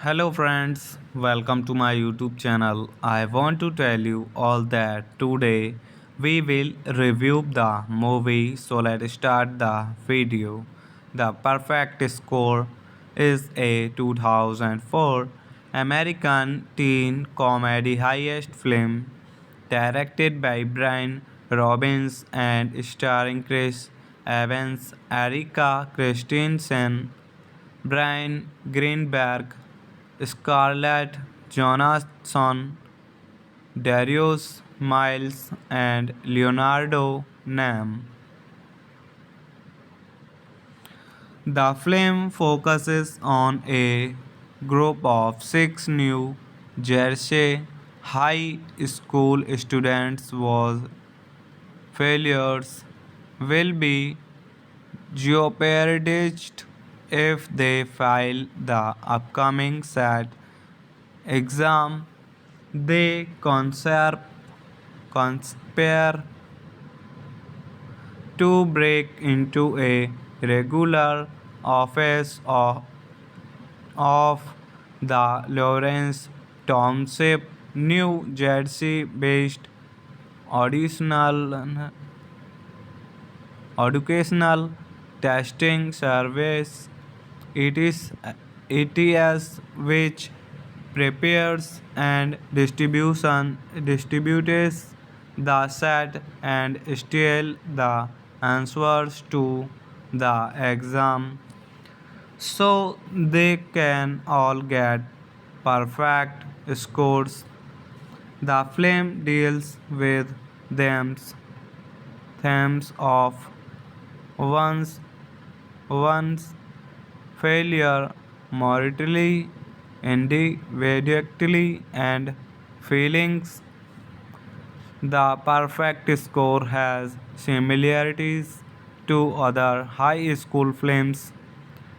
Hello friends, welcome to my YouTube channel. I want to tell you all that today we will review the movie, so let's start the video. The Perfect Score is a 2004 American teen comedy highest film directed by Brian Robbins and starring Chris Evans, Erika Christensen, Brian Greenberg, Scarlett Johansson, Darius Miles, and Leonardo Nam. The film focuses on a group of six New Jersey high school students whose failures will be jeopardized if they fail the upcoming SAT exam. They conspire to break into a regular office of the Lawrence Township, New Jersey based auditional educational testing service. It is ETS which prepares and distributes the set and steal the answers to the exam so they can all get perfect scores. The film deals with them themes of one's one's failure morally, individually, and feelings. The Perfect Score has similarities to other high school films,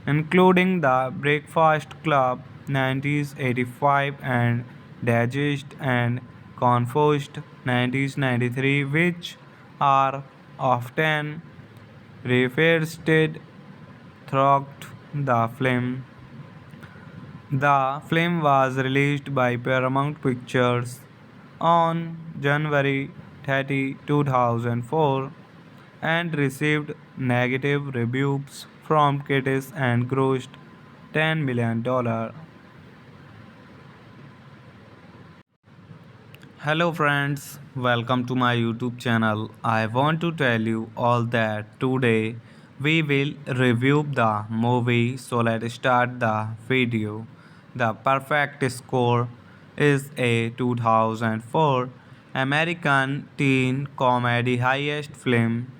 including The Breakfast Club 1985 and Dazed and Confused 1993, which are often referenced throughout the film. The film was released by Paramount Pictures on January 30, 2004 and received negative reviews from critics and grossed $10 million. Hello friends, welcome to my YouTube channel. I want to tell you all that today we will review the movie, so let's start the video. The Perfect Score is a 2004 American teen comedy highest film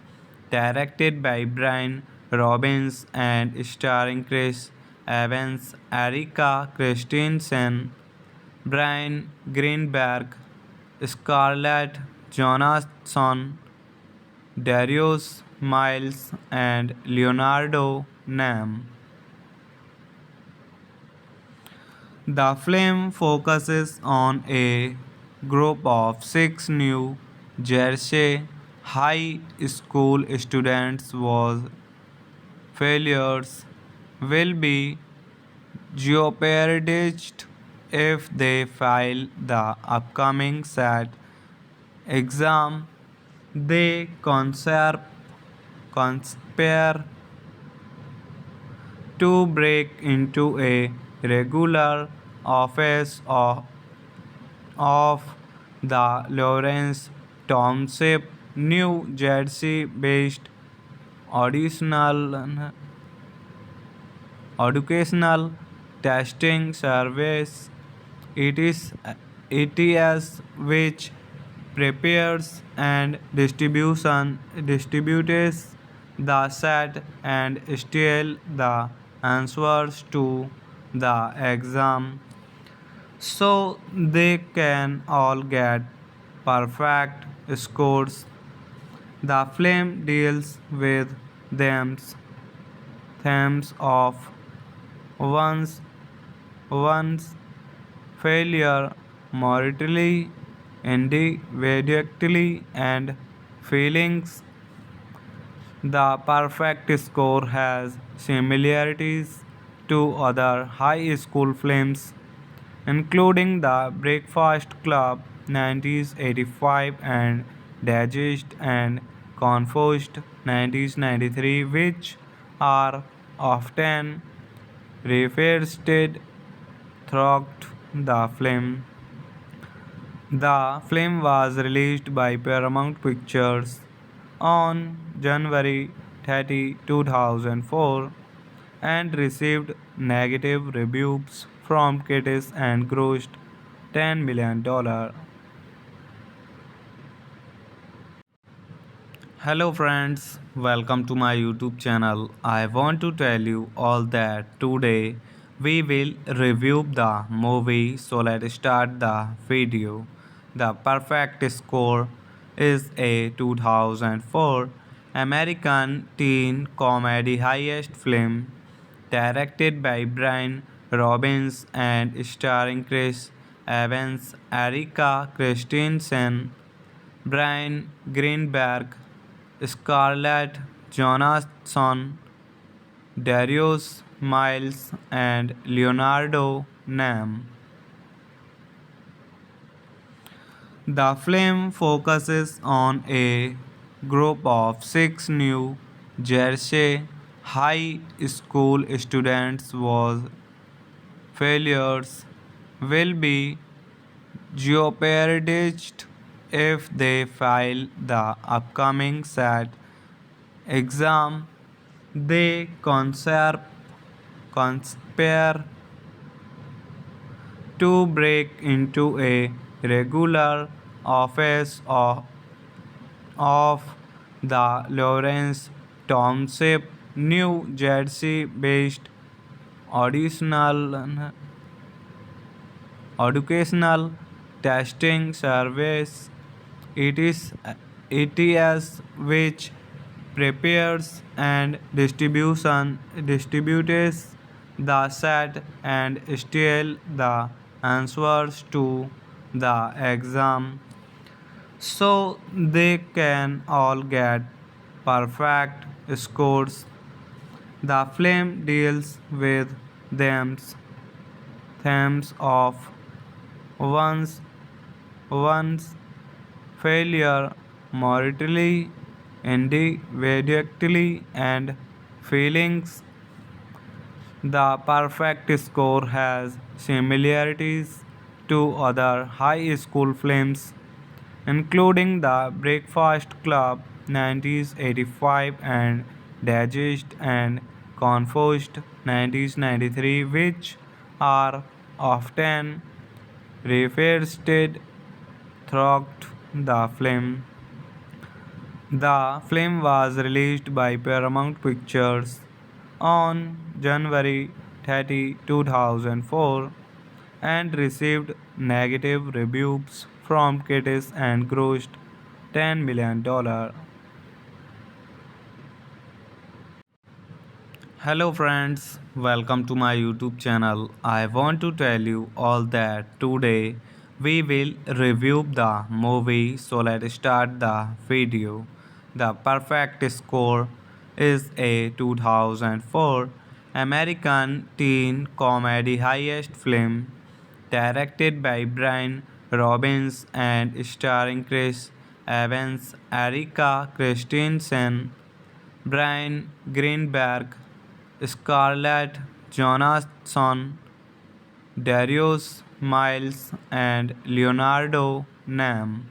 directed by Brian Robbins and starring Chris Evans, Erika Christensen, Brian Greenberg, Scarlett Johansson, Darius Miles, and Leonardo Nam. The film focuses on a group of six New Jersey high school students whose failures will be jeopardized if they fail the upcoming SAT exam. They conspire to break into a regular office of the Lawrence Township, New Jersey based auditional educational testing service. It is ETS which prepares and distributes the set and steal the answers to the exam so they can all get perfect scores. The film deals with them themes of one's one's failure morally, individually, and feelings. The Perfect Score has similarities to other high school films, including The Breakfast Club 1985 and Dazed and Confused 1993, which are often revisited throughout the film. The film was released by Paramount Pictures on January 30, 2004 and received negative reviews from critics and grossed $10 million. Hello friends, welcome to my YouTube channel. I want to tell you all that today we will review the movie, so let's start the video. The Perfect Score is a 2004 American teen comedy highest film directed by Brian Robbins and starring Chris Evans, Erika Christensen, Brian Greenberg, Scarlett Johansson, Darius Miles, and Leonardo Nam. The film focuses on a group of six New Jersey high school students whose failures will be jeopardized if they fail the upcoming SAT exam. They conspire to break into a regular office of the Lawrence Township, New Jersey based auditional educational testing service. It is ETS which prepares and distributes the set and steal the answers to the exam so they can all get perfect scores. The film deals with them themes of one's one's failure morally, individually, and feelings. The Perfect Score has similarities to other high school films, including The Breakfast Club 1985 and Digest and Confused 1993, which are often revisited throughout the film. The film was released by Paramount Pictures on January 30, 2004 and received negative reviews from critics and grossed $10 million. Hello friends, welcome to my YouTube channel. I want to tell you all that today we will review the movie, so let's start the video. The Perfect Score is a 2004 American teen comedy highest film directed by Brian Robbins and starring Chris Evans, Erika Christensen, Brian Greenberg, Scarlett Johansson, Darius Miles, and Leonardo Nam.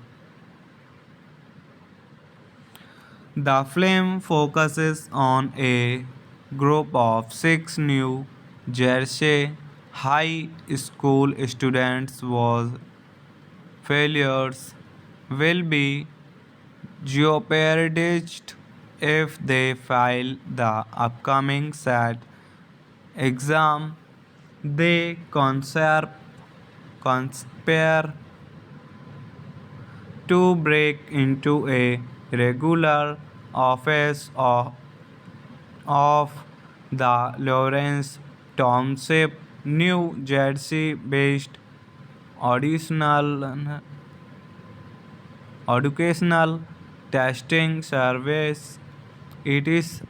The film focuses on a group of six New Jersey high school students whose failures will be jeopardized if they fail the upcoming SAT exam. They conspire to break into a regular office of the Lawrence Township, New Jersey based auditional educational testing service. It is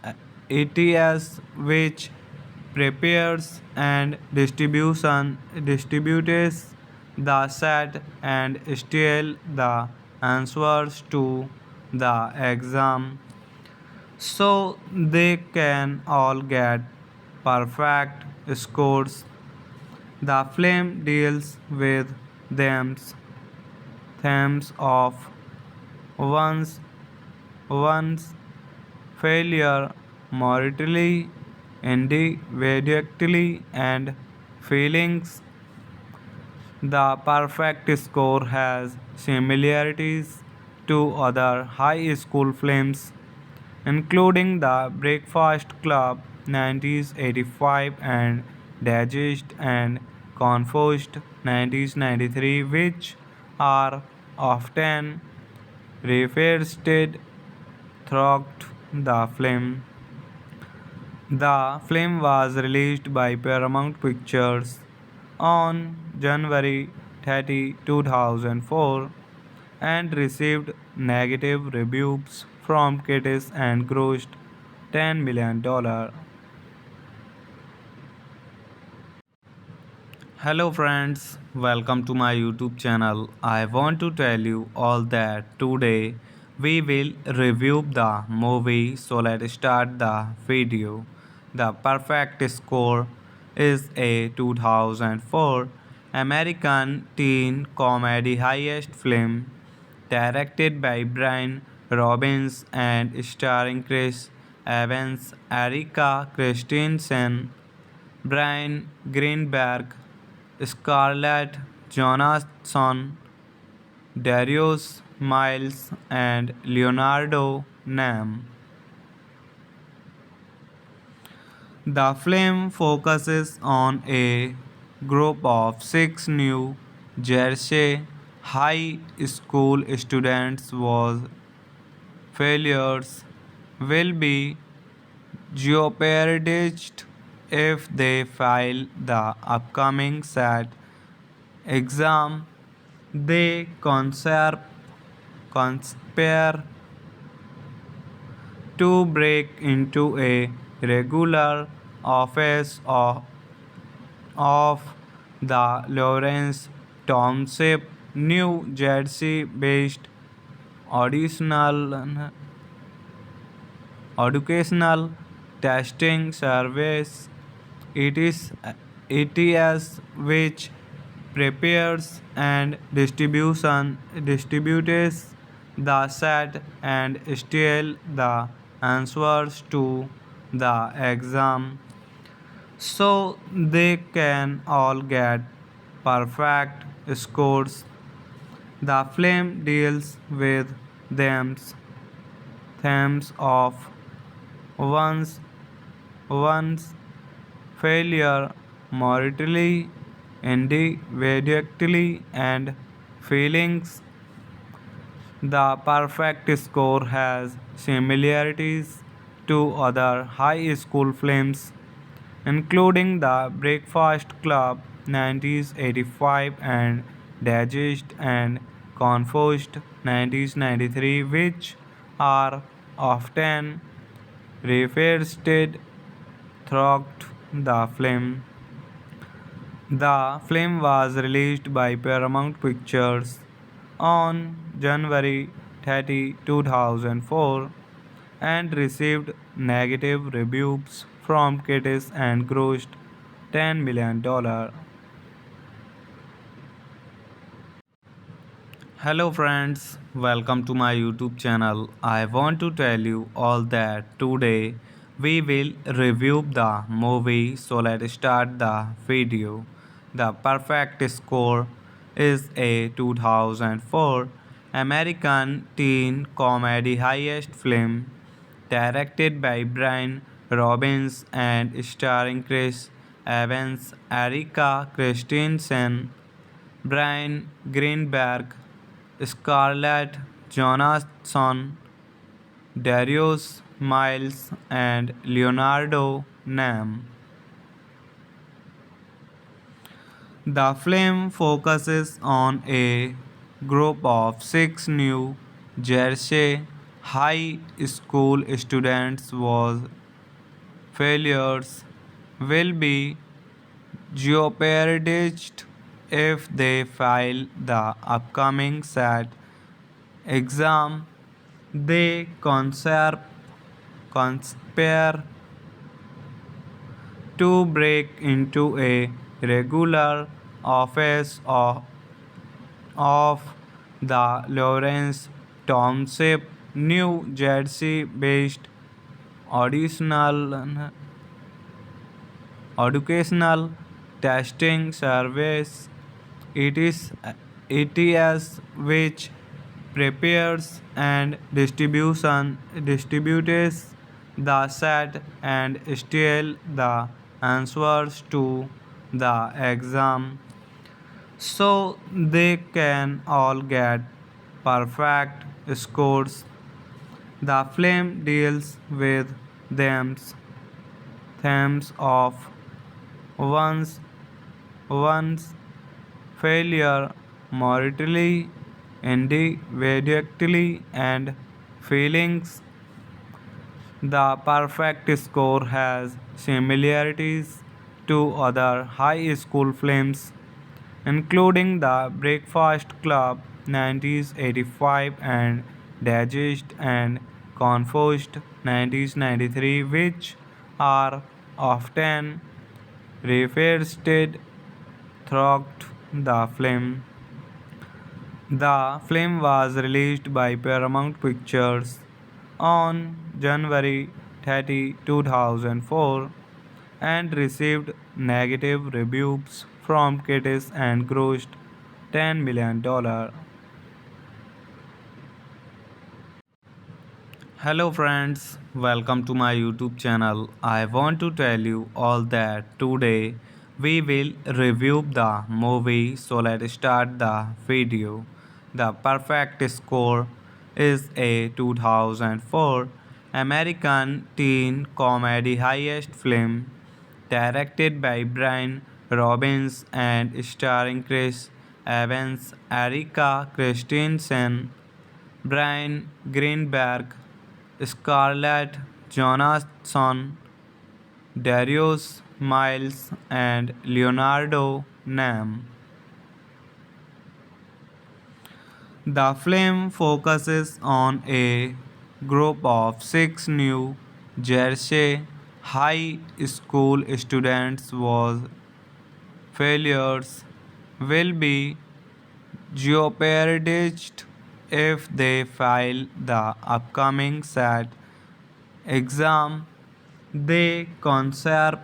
ETS, which prepares and distributes the set and steal the answers to the exam so they can all get perfect scores. The film deals with them themes of one's one's failure morally, individually, and feelings. The Perfect Score has similarities to other high school films, including The Breakfast Club 1985 and Digest and Confused 1993, which are often revisited throughout the film. The film was released by Paramount Pictures on January 30, 2004 and received negative reviews from critics and grossed $10 million. Hello friends, welcome to my YouTube channel. I want to tell you all that today we will review the movie, so let's start the video. The Perfect Score is a 2004 American teen comedy highest film directed by Brian Robbins and starring Chris Evans, Erika Christensen, Brian Greenberg, Scarlett Johansson, Darius Miles, and Leonardo Nam. The film focuses on a group of six New Jersey high school students whose failures will be jeopardized if they fail the upcoming SAT exam. They conspire to break into a regular office of the Lawrence Township, New Jersey based auditional educational testing service. It is ETS, which prepares and distributes the set and steal the answers to the exam so they can all get perfect scores. The film deals with themes of one's one's failure morally, individually, and feelings. The perfect score has similarities to other high school films, including The Breakfast Club 1985 and Dazed and Confused 1993, which are often referenced throughout the film. The film was released by Paramount Pictures on January 30, 2004 and received negative reviews from critics and grossed $10 million. Hello friends, welcome to my YouTube channel. I want to tell you all that today we will review the movie, so let's start the video. The Perfect Score is a 2004 American teen comedy highest film directed by Brian Robbins and starring Chris Evans, Erika Christensen, Brian Greenberg, Scarlett Johansson, Darius Miles, and Leonardo Nam. The film focuses on a group of six New Jersey high school students whose failures will be jeopardized if they fail the upcoming SAT exam. They conspire to break into a regular office of the Lawrence Township, New Jersey based auditional educational testing service. It is ETS, which prepares and distributes the set and steal the answers to the exam so they can all get perfect scores. The film deals with themes of one's one's failure morally, individually, and feelings. The Perfect Score has similarities to other high school films, including The Breakfast Club 1985 and Dazed and Confused 1993, which are often referenced throughout the film. The film was released by Paramount Pictures on January 30, 2004 and received negative reviews from critics and grossed $10 million. Hello friends, welcome to my YouTube channel. I want to tell you all that today we will review the movie, so let's start the video. The Perfect Score is a 2004 American teen comedy highest film directed by Brian Robbins and starring Chris Evans, Erika Christensen, Brian Greenberg, Scarlett Johansson, Darius Miles, and Leonardo Nam. The film focuses on a group of six New Jersey high school students whose failures will be jeopardized if they fail the upcoming SAT exam. They conspire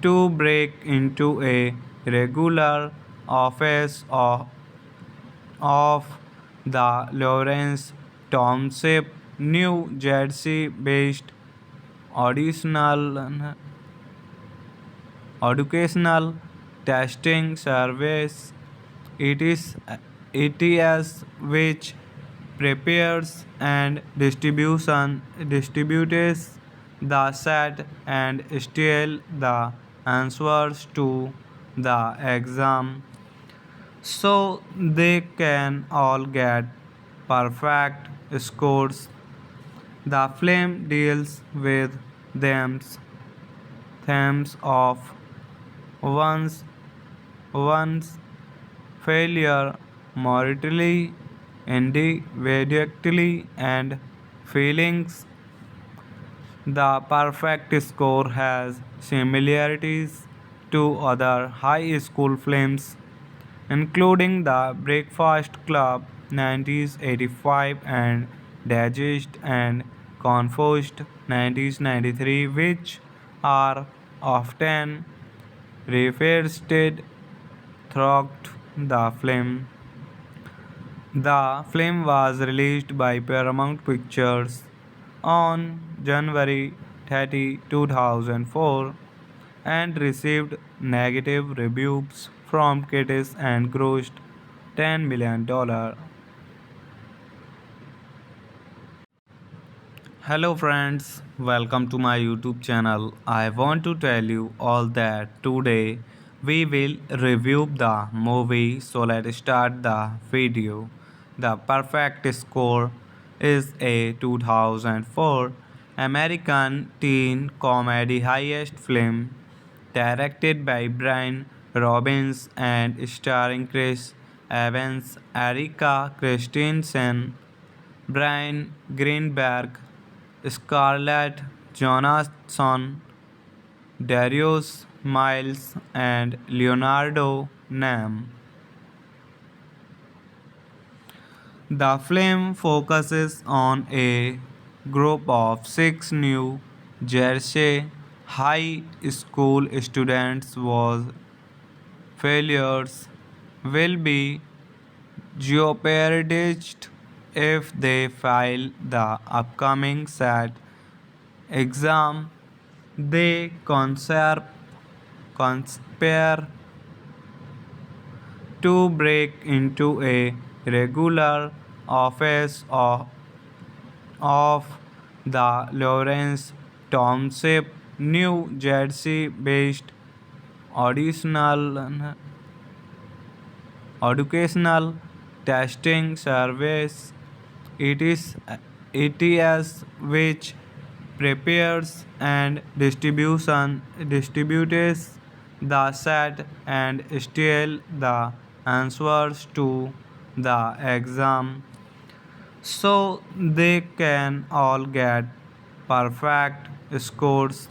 to break into a regular office of the Lawrence Township, New Jersey based auditional educational testing service. It is ETS which prepares and distributes the set and steal the answers to the exam so they can all get perfect scores. The film deals with themes of one's one's failure morally, individually, and feelings. The perfect score has similarities to other high school films, including The Breakfast Club 1985 and Dazed and Confused 1993, which are often referenced throughout the film. The film was released by Paramount Pictures on January 30, 2004 and received negative reviews from critics and grossed $10 million. Hello friends, welcome to my YouTube channel. I want to tell you all that today we will review the movie, so let's start the video. The Perfect Score is a 2004 American teen comedy highest film directed by Brian Robbins and starring Chris Evans, Erika Christensen, Brian Greenberg, Scarlett Johansson, Darius Miles, and Leonardo Nam. The film focuses on a group of six New Jersey high school students whose failures will be jeopardized if they fail the upcoming SAT exam. They conspire to break into a regular office of the Lawrence Township, New Jersey based auditional educational testing service. It is ETS which prepares and distributes the set and steal the answers to the exam so they can all get perfect scores.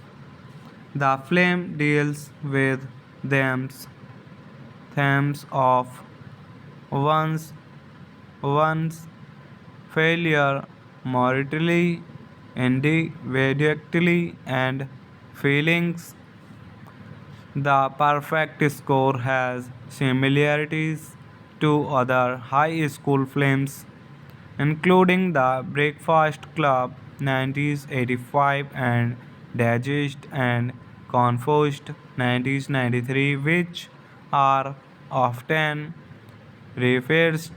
The film deals with themes of one's one's failure morally, individually, and feelings. The perfect score has similarities to other high school films, including The Breakfast Club 1985 and Dazed and Confused 1993, which are often referenced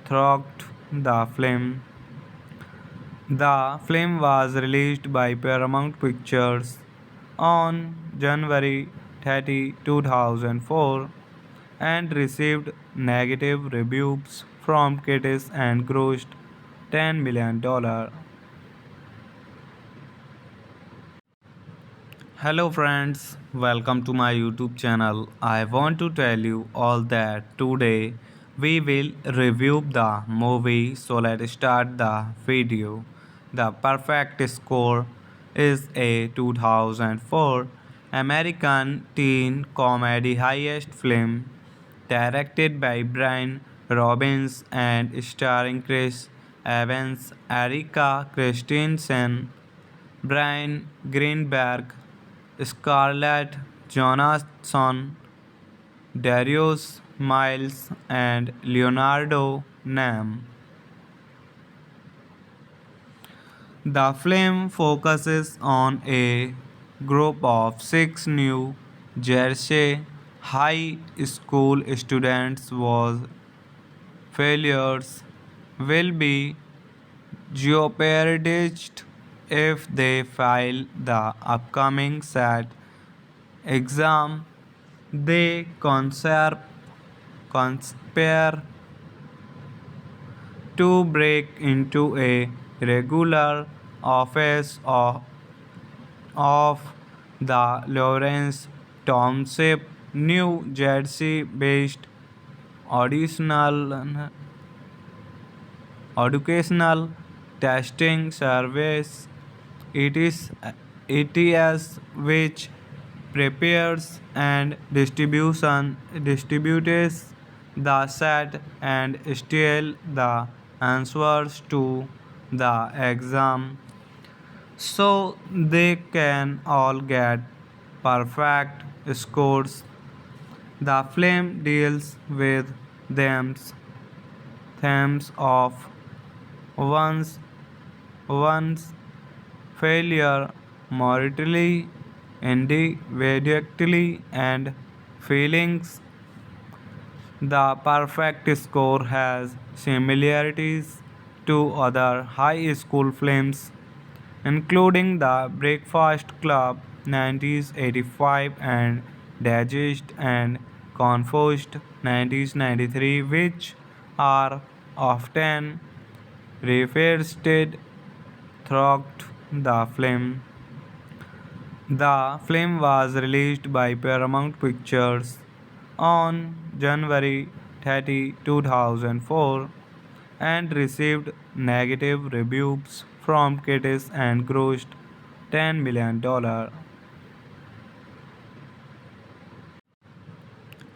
throughout the film. The film was released by Paramount Pictures on January 30, 2004 and received negative reviews from critics and grossed $10 million. Hello friends, welcome to my YouTube channel. I want to tell you all that today we will review the movie, so let's start the video. The Perfect Score is a 2004 American teen comedy heist film directed by Brian Robbins and starring Chris Evans, Erika Christensen, Brian Greenberg, Scarlett Johansson, Darius Miles, and Leonardo Nam. The film focuses on a group of six New Jersey high school students whose failures will be jeopardized if they fail the upcoming SAT exam. They conspire to break into a regular office of the Lawrence Township, New Jersey based auditional educational testing service. It is ETS which prepares and distributes the set and steal the answers to the exam so they can all get perfect scores. The film deals with themes of one's one's failure morally, individually, and feelings. The perfect score has similarities to other high school films, including The Breakfast Club 1985 and Dazed and Confused 1993, which are often referenced throughout the film. The film was released by Paramount Pictures on January 30, 2004 and received negative reviews from critics and grossed $10 million.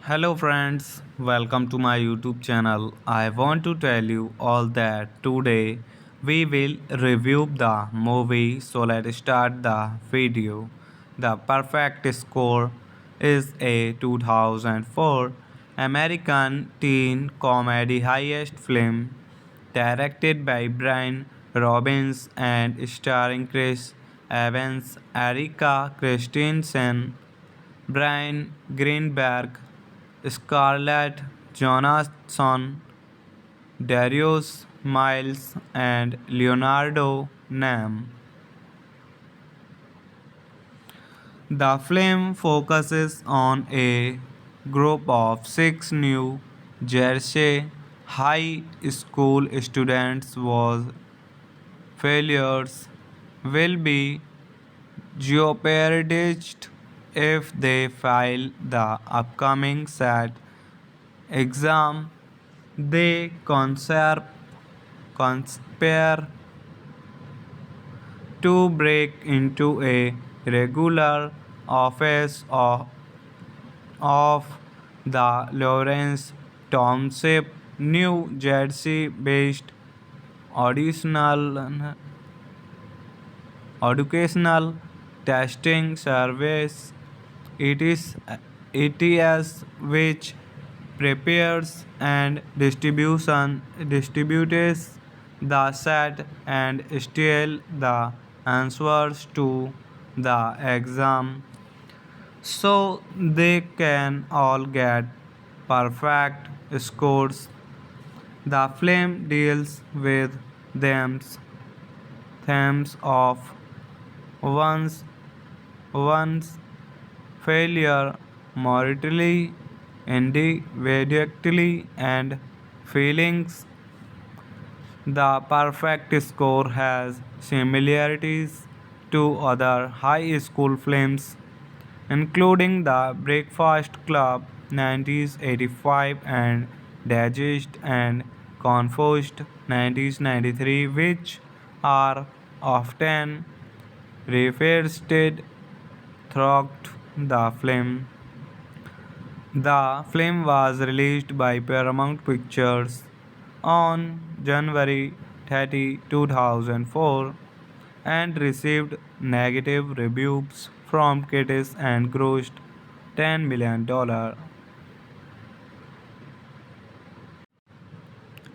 Hello friends, welcome to my YouTube channel. I want to tell you all that today we will review the movie, so let's start the video. The Perfect Score is a 2004 American teen comedy heist film directed by Brian Robbins and starring Chris Evans, Erika Christensen, Brian Greenberg, Scarlett Johansson, Darius Miles, and Leonardo Nam. The film focuses on a group of six New Jersey high school students whose failures will be jeopardized if they fail the upcoming SAT exam. They conspire to break into a regular office of the Lawrence Township, New Jersey based auditional educational testing service. It is ETS which prepares and distributes the set and steal the answers to the exam so they can all get perfect scores. The film deals with themes of one's one's failure morally, individually, and feelings. The Perfect Score has similarities to other high school films, including The Breakfast Club 1985 and Dazed and Confused 1993, which are often referenced throughout The film the film was released by Paramount Pictures on January 30, 2004 and received negative reviews from critics and grossed $10 million.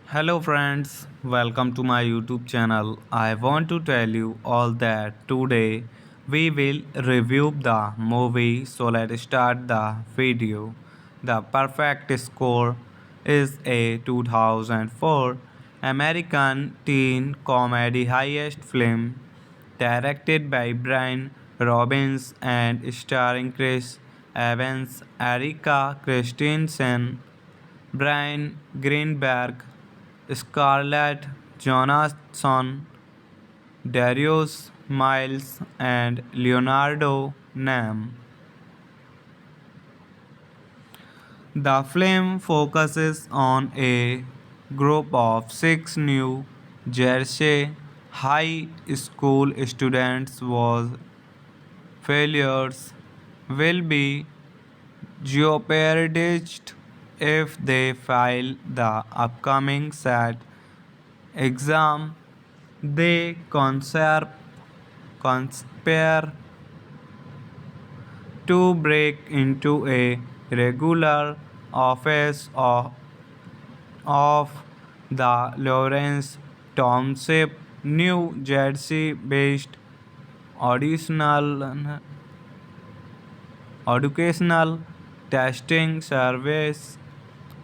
Hello friends, welcome to my YouTube channel. I want to tell you all that today we will review the movie, so let's start the video. The Perfect Score is a 2004 American teen comedy highest film directed by Brian Robbins and starring Chris Evans, Erika Christensen, Brian Greenberg, Scarlett Johansson, Darius Miles, and Leonardo Nam. The film focuses on a group of six New Jersey high school students whose failures will be jeopardized if they fail the upcoming SAT exam. They conspire to break into a regular office of the Lawrence Township, New Jersey based auditional educational testing service.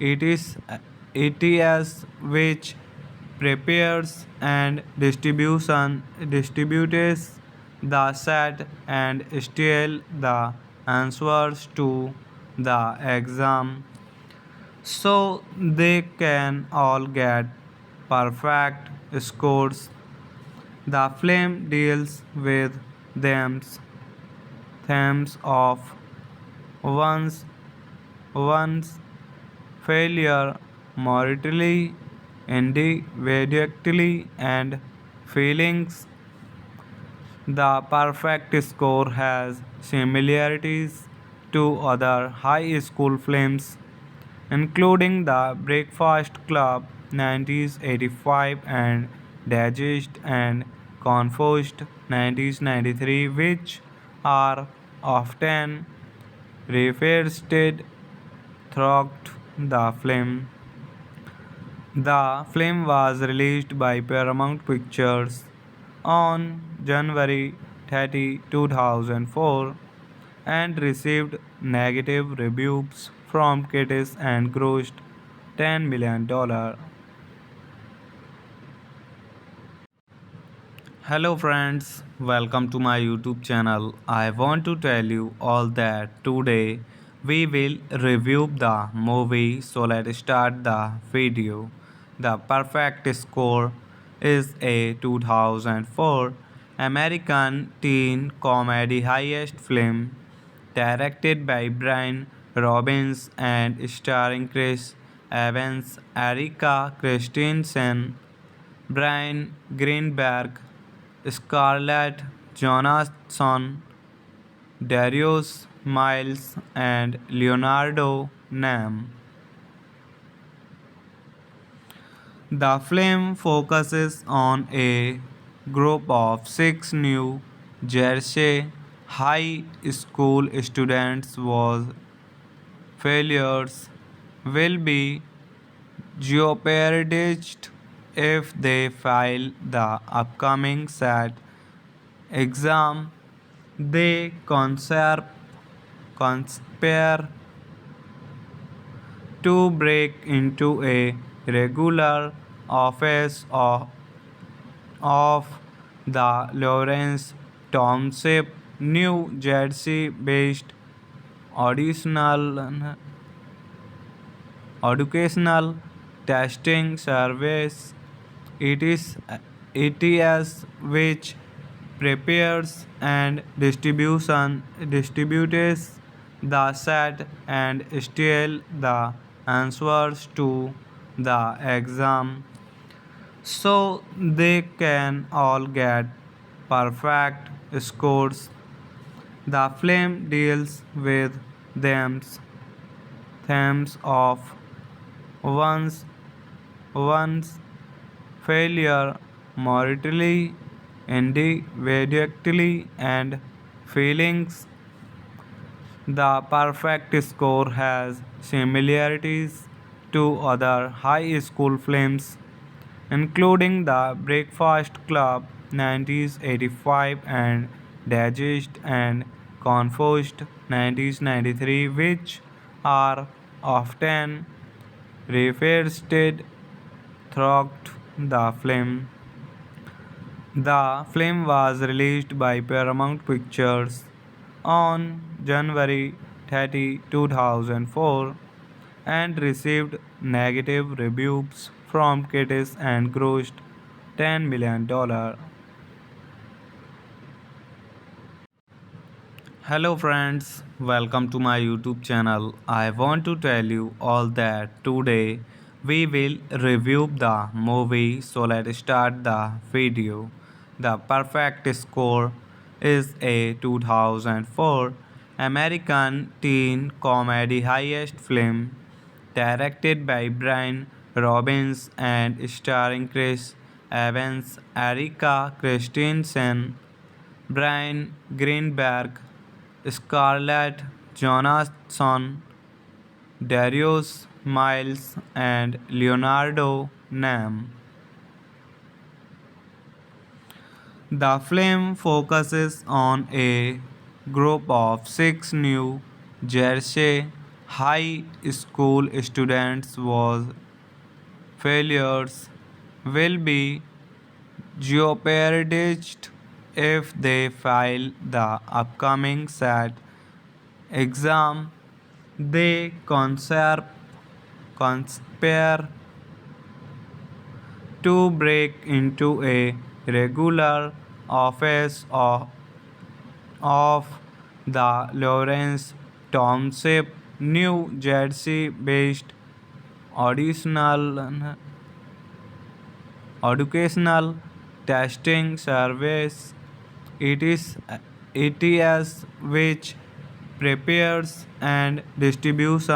It is ETS which prepares and distributes the set and steal the answers to the exam so they can all get perfect scores. The film deals with them themes of one's one's failure morally, individually, and feelings. The Perfect Score has similarities to other high school films, including The Breakfast Club 1985 and Dazed and Confused 1993, which are often referenced throughout the film. The film was released by Paramount Pictures on January 30, 2004 and received negative reviews from critics and grossed $10 million. Hello friends, welcome to my YouTube channel. I want to tell you all that today we will review the movie, so let's start the video. The Perfect Score is a 2004 American teen comedy highest film directed by Brian Robbins and starring Chris Evans, Erika Christensen, Brian Greenberg, Scarlett Johansson, Darius Miles, and Leonardo Nam. The film focuses on a group of six New Jersey high school students whose failures will be jeopardized if they fail the upcoming SAT exam. They conspire to break into a regular office of the Lawrence Township, New Jersey based auditional educational testing service. It is ETS which prepares and distributes the set and steal the answers to the exam so they can all get perfect scores. The film deals with themes, themes of one's one's failure morally, individually, and feelings. The perfect score has similarities to other high school films, including The Breakfast Club 1985 and Digest and Confused 1993, which are often referenced throughout the film. The film was released by Paramount Pictures on January 30, 2004 and received negative reviews from critics and grossed $10 million. Hello friends, welcome to my YouTube channel. I want to tell you all that today we will review the movie, so let's start the video. The Perfect Score is a 2004 American teen comedy highest film directed by Brian Robbins and starring Chris Evans, Erika Christensen, Brian Greenberg, Scarlett Johansson, Darius Miles, and Leonardo Nam. The film focuses on a group of six New Jersey high school students whose failures will be jeopardized if they fail the upcoming SAT exam. They conspire to break into a regular office of the Lawrence Township, New Jersey based auditional educational testing service. It is ETS, which prepares and distributes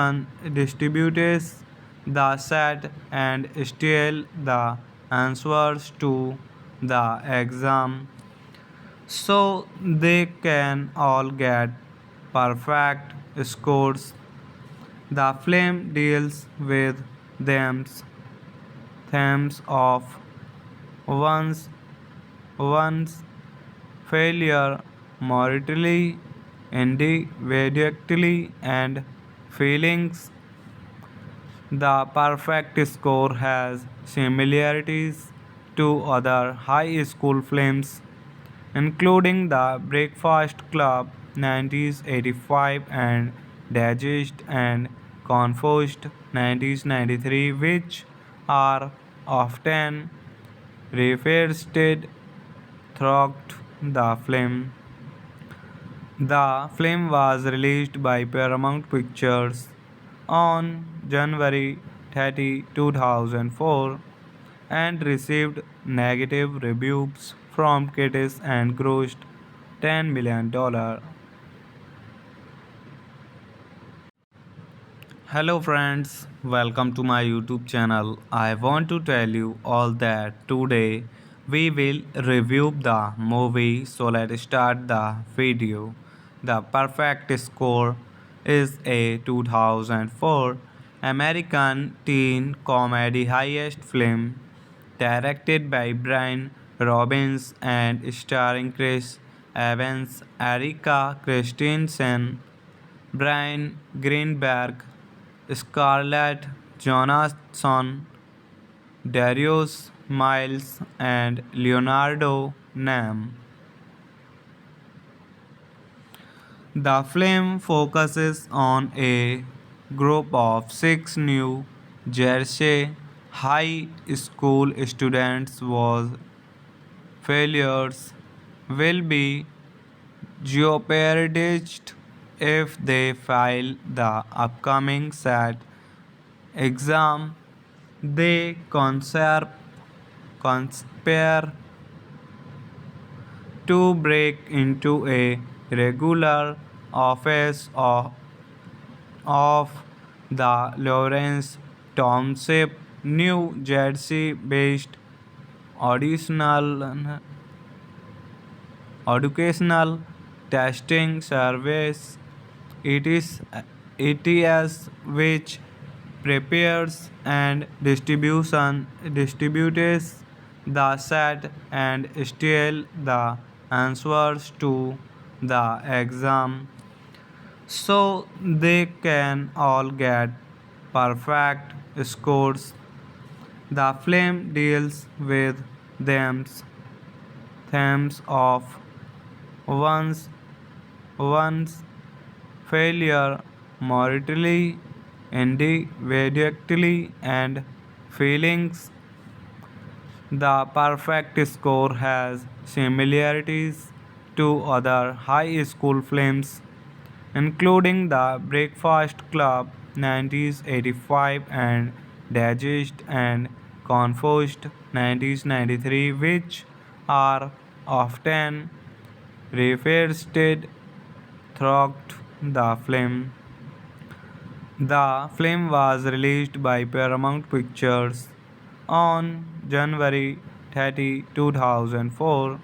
the set and steal the answers to the exam so they can all get perfect scores. The film deals with themes of one's one's failure morally, individually, and feelings. The Perfect Score has similarities to other high school films, including The Breakfast Club 1985 and Digest and Confused 1993, which are often referenced throughout the film. The film was released by Paramount Pictures on January 30, 2004 and received negative reviews from critics and grossed $10 million. Hello friends, welcome to my YouTube channel. I want to tell you all that today we will review the movie, so let's start the video. The Perfect Score is a 2004 American teen comedy highest film directed by Brian Robbins and starring Chris Evans, Erika Christensen, Brian Greenberg, Scarlett Johansson, Darius Miles, and Leonardo Nam. The film focuses on a group of six New Jersey high school students whose failures will be jeopardized if they fail the upcoming SAT exam. They conspire to break into a regular office of the Lawrence Township, New Jersey based auditional educational testing service. It is ETS which prepares and distributes the set and steal the answers to the exam so they can all get perfect scores. The film deals with themes of one's one's failure morally, individually, and feelings. The perfect score has similarities to other high school films, including The Breakfast Club 1985 and Dazed and Confused 1993, which are often referenced throughout the film. The film was released by Paramount Pictures on January 30, 2004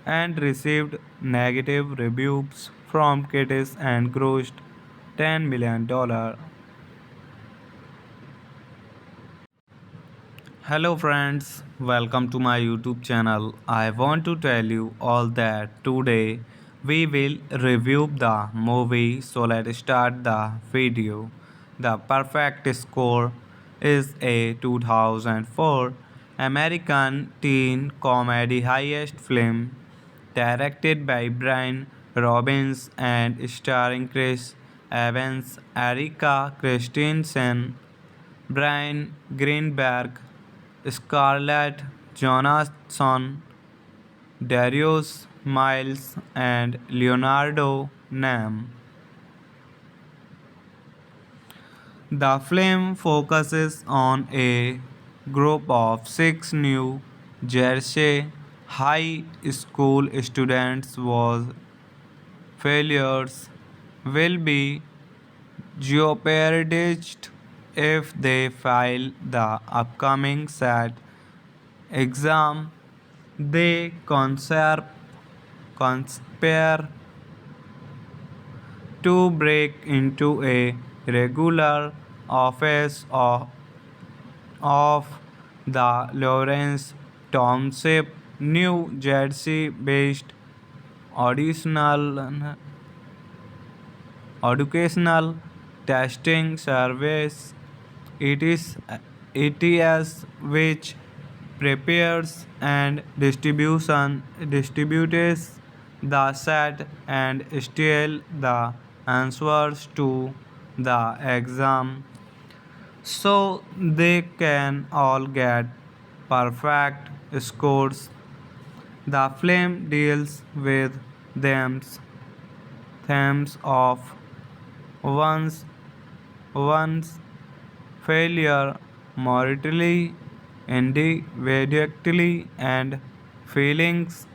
and received negative reviews from critics and grossed $10 million. Hello friends, welcome to my YouTube channel. I want to tell you all that today we will review the movie, so let's start the video. The Perfect Score is a 2004 American teen comedy highest film directed by Brian Robbins and starring Chris Evans, Erika Christensen, Brian Greenberg, Scarlett Johansson, Darius Miles, and Leonardo Nam. The film focuses on a group of six New Jersey high school students whose failures will be jeopardized if they fail the upcoming SAT exam. They conspire to break into a regular office of the Lawrence Township, New Jersey based auditional educational testing service. It is ETS which prepares and distributes the set and steal the answers to the exam so they can all get perfect scores. The film deals with themes of one's one's failure morally, individually, and feelings.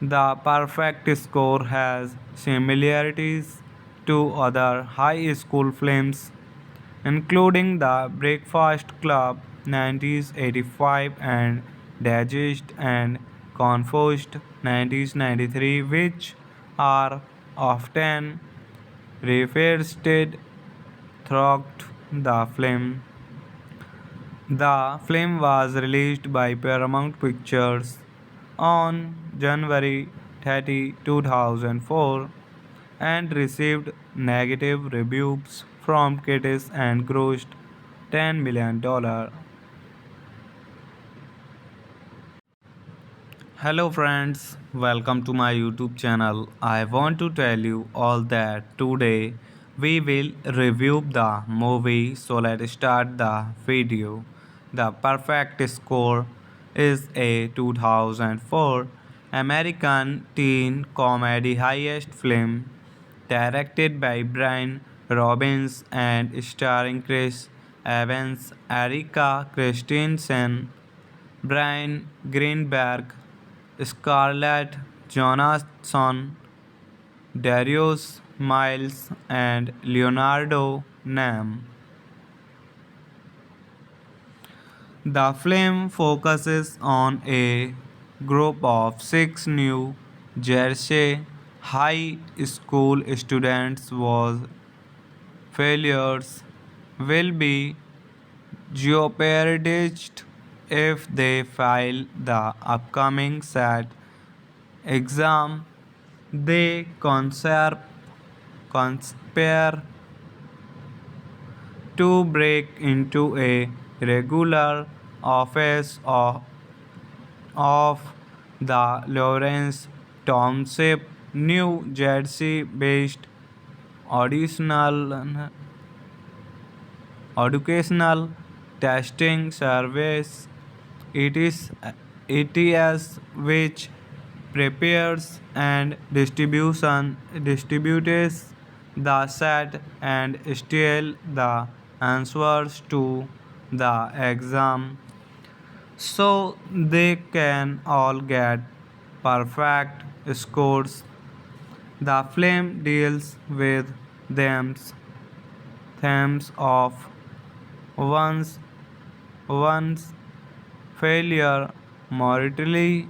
The Perfect Score has similarities to other high school films, including The Breakfast Club 1985 and Dazed and Confused 1993, which are often referenced throughout the film. The film was released by Paramount Pictures on January 30, 2004 and received negative reviews from critics and grossed $10 million. Hello friends, welcome to my YouTube channel. I want to tell you all that today we will review the movie, so let's start the video. The Perfect Score is a 2004 American teen comedy highest film directed by Brian Robbins and starring Chris Evans, Erika Christensen, Brian Greenberg, Scarlett Johansson, Darius Miles, and Leonardo Nam. The film focuses on a group of six New Jersey high school students whose failures will be jeopardized if they fail the upcoming SAT exam. They conspire to break into a regular office of the Lawrence Township, New Jersey based auditional educational testing service. It is ETS which prepares and distributes the set and steal the answers to the exam so they can all get perfect scores. The film deals with themes of one's one's failure morally,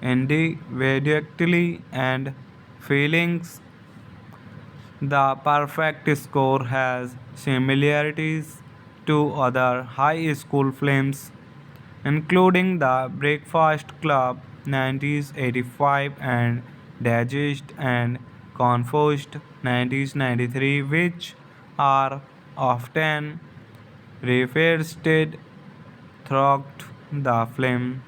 individually, and feelings. The perfect score has similarities to other high school films, including The Breakfast Club 1985 and Dazed and Confused 1993, which are often referenced throughout the film.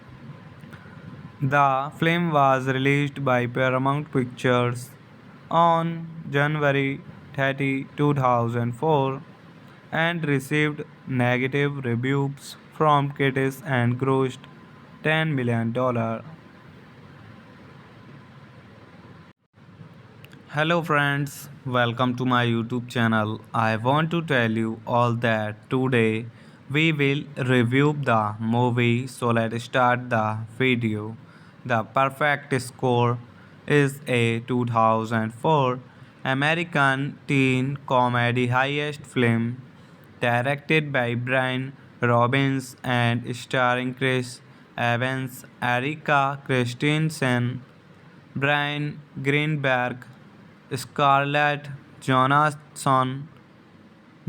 The film was released by Paramount Pictures on January 30, 2004 and received negative reviews from critics and grossed $10 million. Hello friends, welcome to my YouTube channel. I want to tell you all that today we will review the movie, so let's start the video. The Perfect Score is a 2004 American teen comedy highest film directed by Brian Robbins and starring Chris Evans, Erika Christensen, Brian Greenberg, Scarlett Johansson,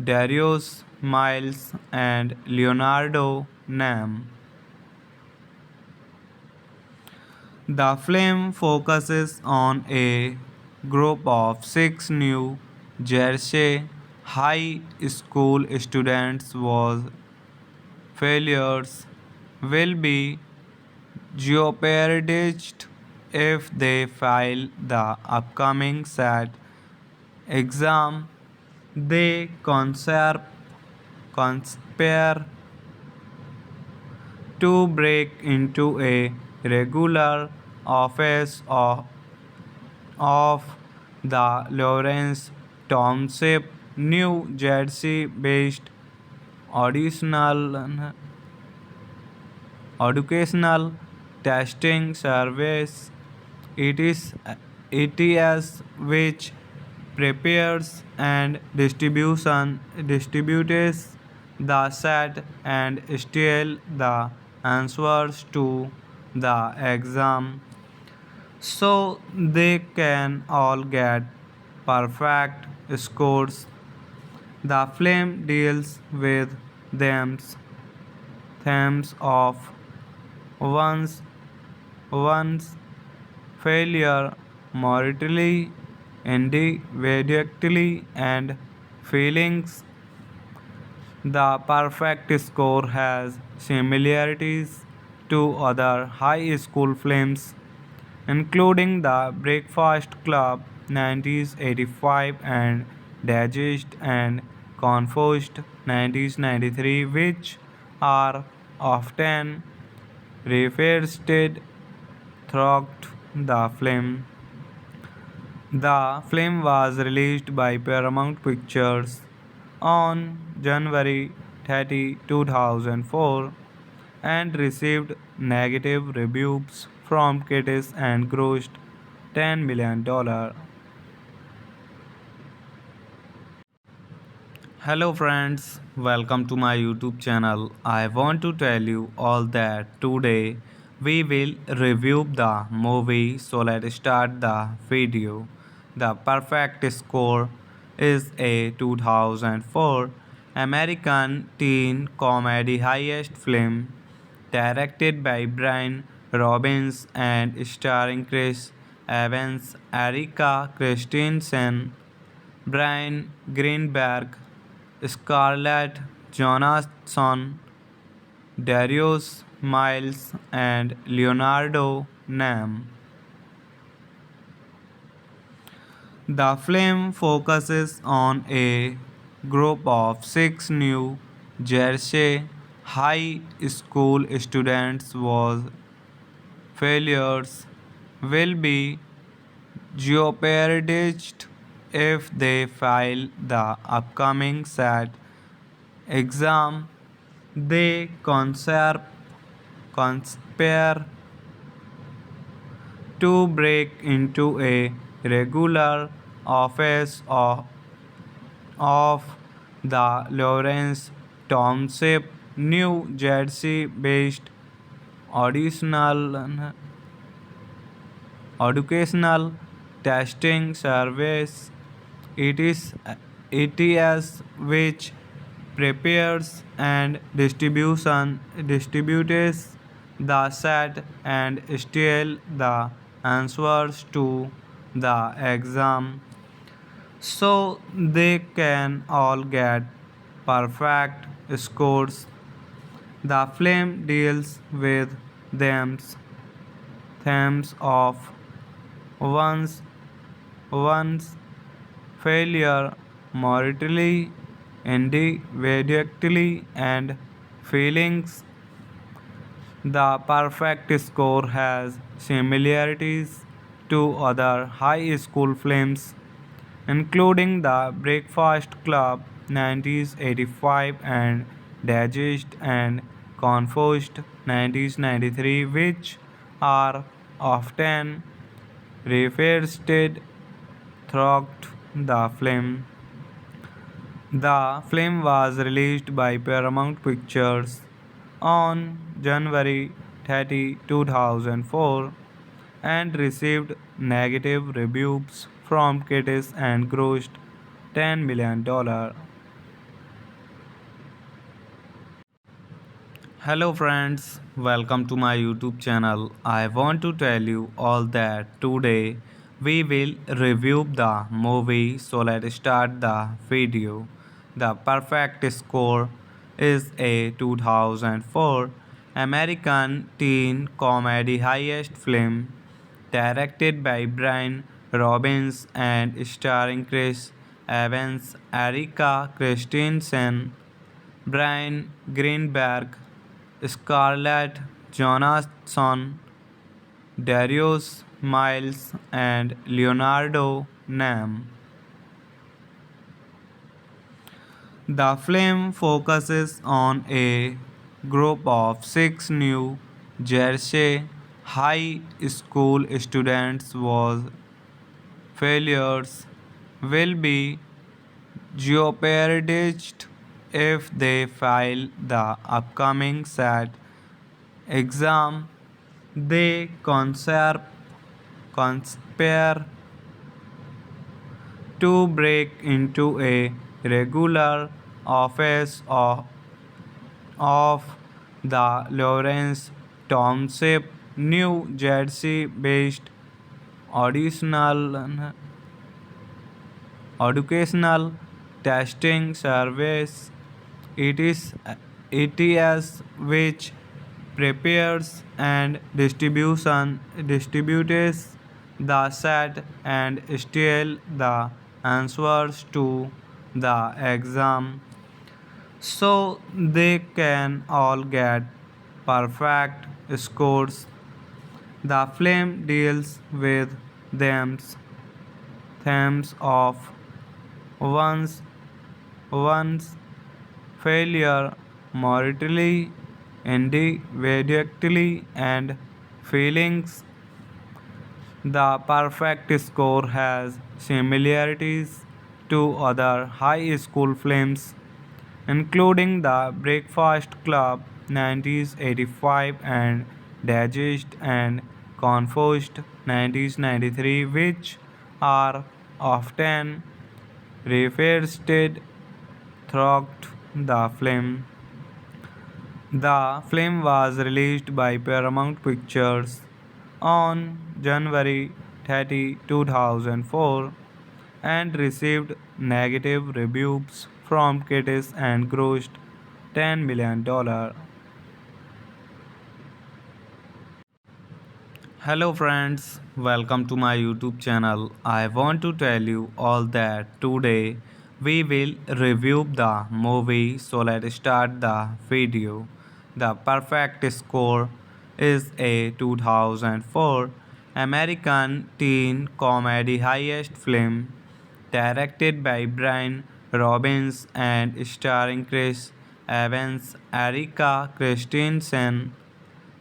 Darius Miles, and Leonardo Nam. The film focuses on a group of six New Jersey high school students whose failures will be jeopardized if they fail the upcoming SAT exam. They conspire to break into a regular office of the Lawrence Township, New Jersey based auditional educational testing service. It is ETS which prepares and distributes the set and steal the answers to the exam so they can all get perfect scores. The film deals with themes of one's one's failure morally, individually, and feelings. The perfect score has similarities to other high school films, including The Breakfast Club 1985 and Dazed and Confused 1993, which are often referenced throughout the film. The film was released by Paramount Pictures on January 30, 2004 and received negative reviews from critics and grossed $10 million. Hello friends, welcome to my YouTube channel. I want to tell you all that today we will review the movie, so let's start the video. The Perfect Score is a 2004 American teen comedy highest film directed by Brian Robbins and starring Chris Evans, Erika Christensen, Brian Greenberg, Scarlett Johansson, Darius Miles, and Leonardo Nam. The film focuses on a group of six New Jersey high school students whose failures will be jeopardized if they fail the upcoming SAT exam. They conspire to break into a regular office of the Lawrence Township, New Jersey based auditional educational testing service. It is ETS which prepares and distributes the set and steal the answers to the exam so they can all get perfect scores. The film deals with them themes of one's one's failure morally, individually, and feelings. The Perfect Score has similarities to other high school films, including The Breakfast Club 1985 and Dazed and Confused 1993, which are often revisited throughout the film. The film was released by Paramount Pictures on January 30, 2004 and received negative reviews from critics and grossed $10 million. Hello friends, welcome to my YouTube channel. I want to tell you all that today we will review the movie, so let's start the video. The Perfect Score is a 2004 American teen comedy highest film directed by Brian Robbins and starring Chris Evans, Erika Christensen, Brian Greenberg, Scarlett Johansson, Darius Miles, and Leonardo Nam. The film focuses on a group of six New Jersey high school students whose failures will be jeopardized if they fail the upcoming SAT exam. They conspire to break into a regular office of the Lawrence Township, New Jersey based auditional educational testing service. It is ETS which prepares and distributes the set and steal the answers to the exam so they can all get perfect scores. The film deals with them themes of one's one's failure morally, individually, and feelings. The Perfect Score has similarities to other high school films, including the Breakfast Club 1985 and Digest and Confused 1993, which are often referenced throughout the film. The film was released by Paramount Pictures on January 30, 2004 and received negative reviews from critics and grossed $10 million. Hello friends, welcome to my YouTube channel. I want to tell you all that today we will review the movie, so let's start the video. The Perfect Score is a 2004 American teen comedy highest film directed by Brian Robbins and starring Chris Evans, Erika Christensen,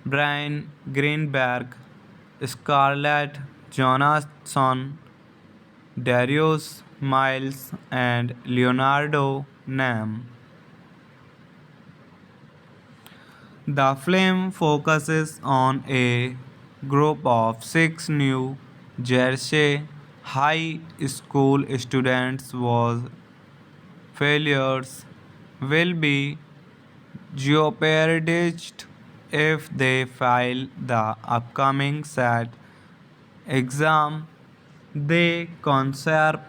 Brian Greenberg, Scarlett Johansson, Darius Miles, and Leonardo Nam. The film focuses on a group of six New Jersey high school students whose failures will be jeopardized if they fail the upcoming SAT exam. They conspire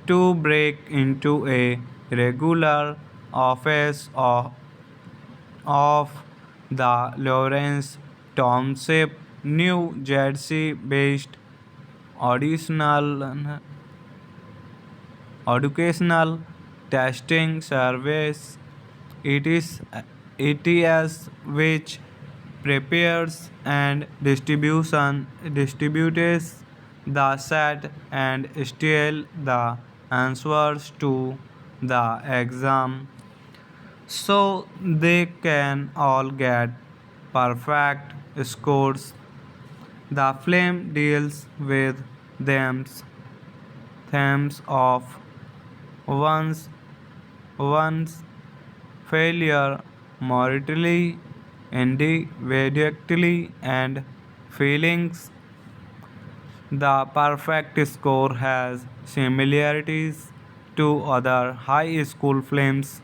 to break into a regular office of the Lawrence Township, New Jersey based auditional educational testing service. It is ETS, which prepares and distributes the set and steal the answers to the exam so they can all get perfect scores. The film deals with them themes of one's one's failure morally, individually, and feelings. The Perfect Score has similarities to other high school films,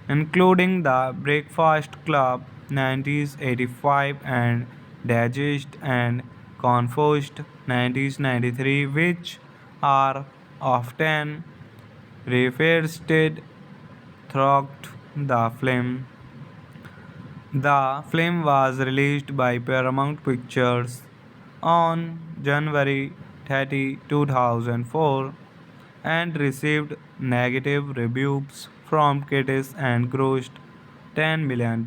including The Breakfast Club 1985 and Digest and Confused 1993, which are often referenced throughout the film. The film was released by Paramount Pictures on January 30, 2004 and received negative reviews from critics and grossed $10 million.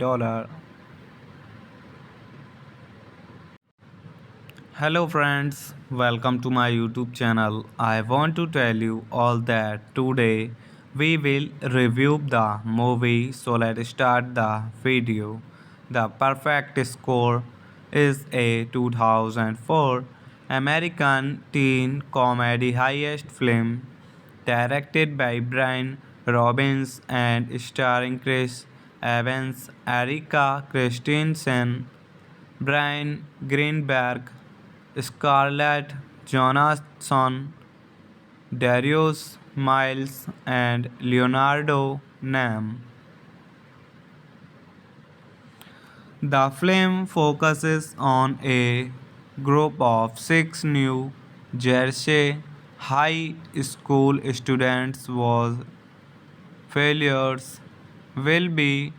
Hello friends, welcome to my YouTube channel. I want to tell you all that today we will review the movie, so let's start the video. The Perfect Score is a 2004 American teen comedy highest film directed by Brian Robbins and starring Chris Evans, Erika Christensen, Brian Greenberg, Scarlett Johansson, Darius Miles, and Leonardo Nam. The film focuses on a group of six New Jersey high school students whose failures will be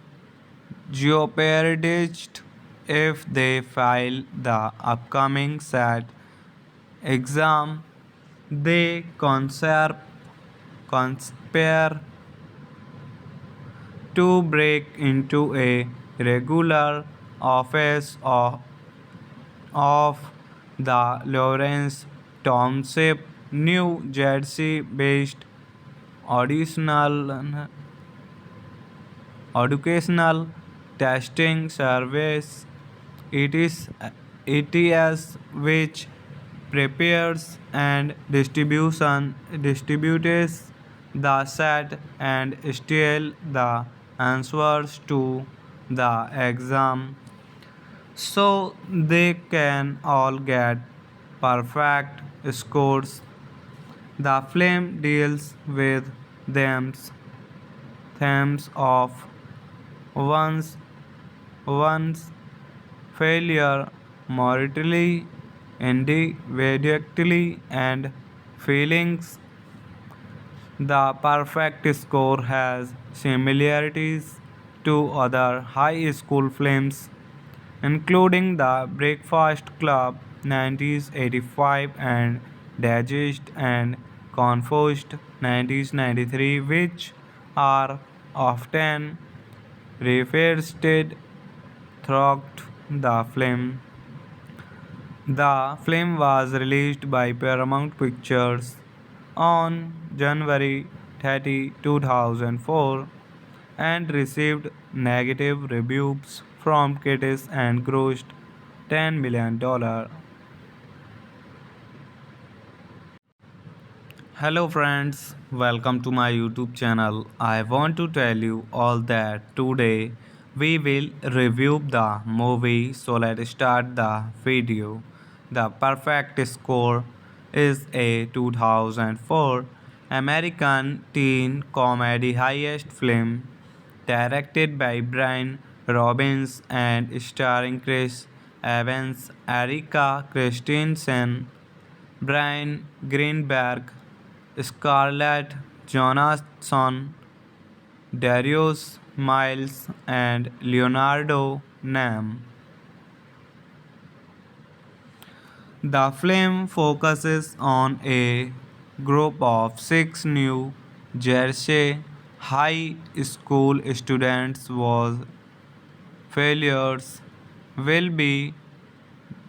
jeopardized if they fail the upcoming SAT exam. They conspire to break into a regular office of the Lawrence Township, New Jersey based auditional educational testing service. It is ETS, which prepares and distributes the set and steal the answers to the exam so they can all get perfect scores. The film deals with themes of one's one's failure morally, individually, and feelings. The perfect score has similarities to other high school films, including The Breakfast Club 1985 and Dazed and Confused 1993, which are often referenced throughout the film. The film was released by Paramount Pictures on January 30, 2004 and received negative reviews from critics and grossed $10 million. Hello friends, welcome to my YouTube channel. I want to tell you all that today we will review the movie, so let's start the video. The Perfect Score is a 2004 American teen comedy highest film directed by Brian Robbins and starring Chris Evans, Erika Christensen, Brian Greenberg, Scarlett Johansson, Darius Miles, and Leonardo Nam. The film focuses on a group of six New Jersey high school students whose failures will be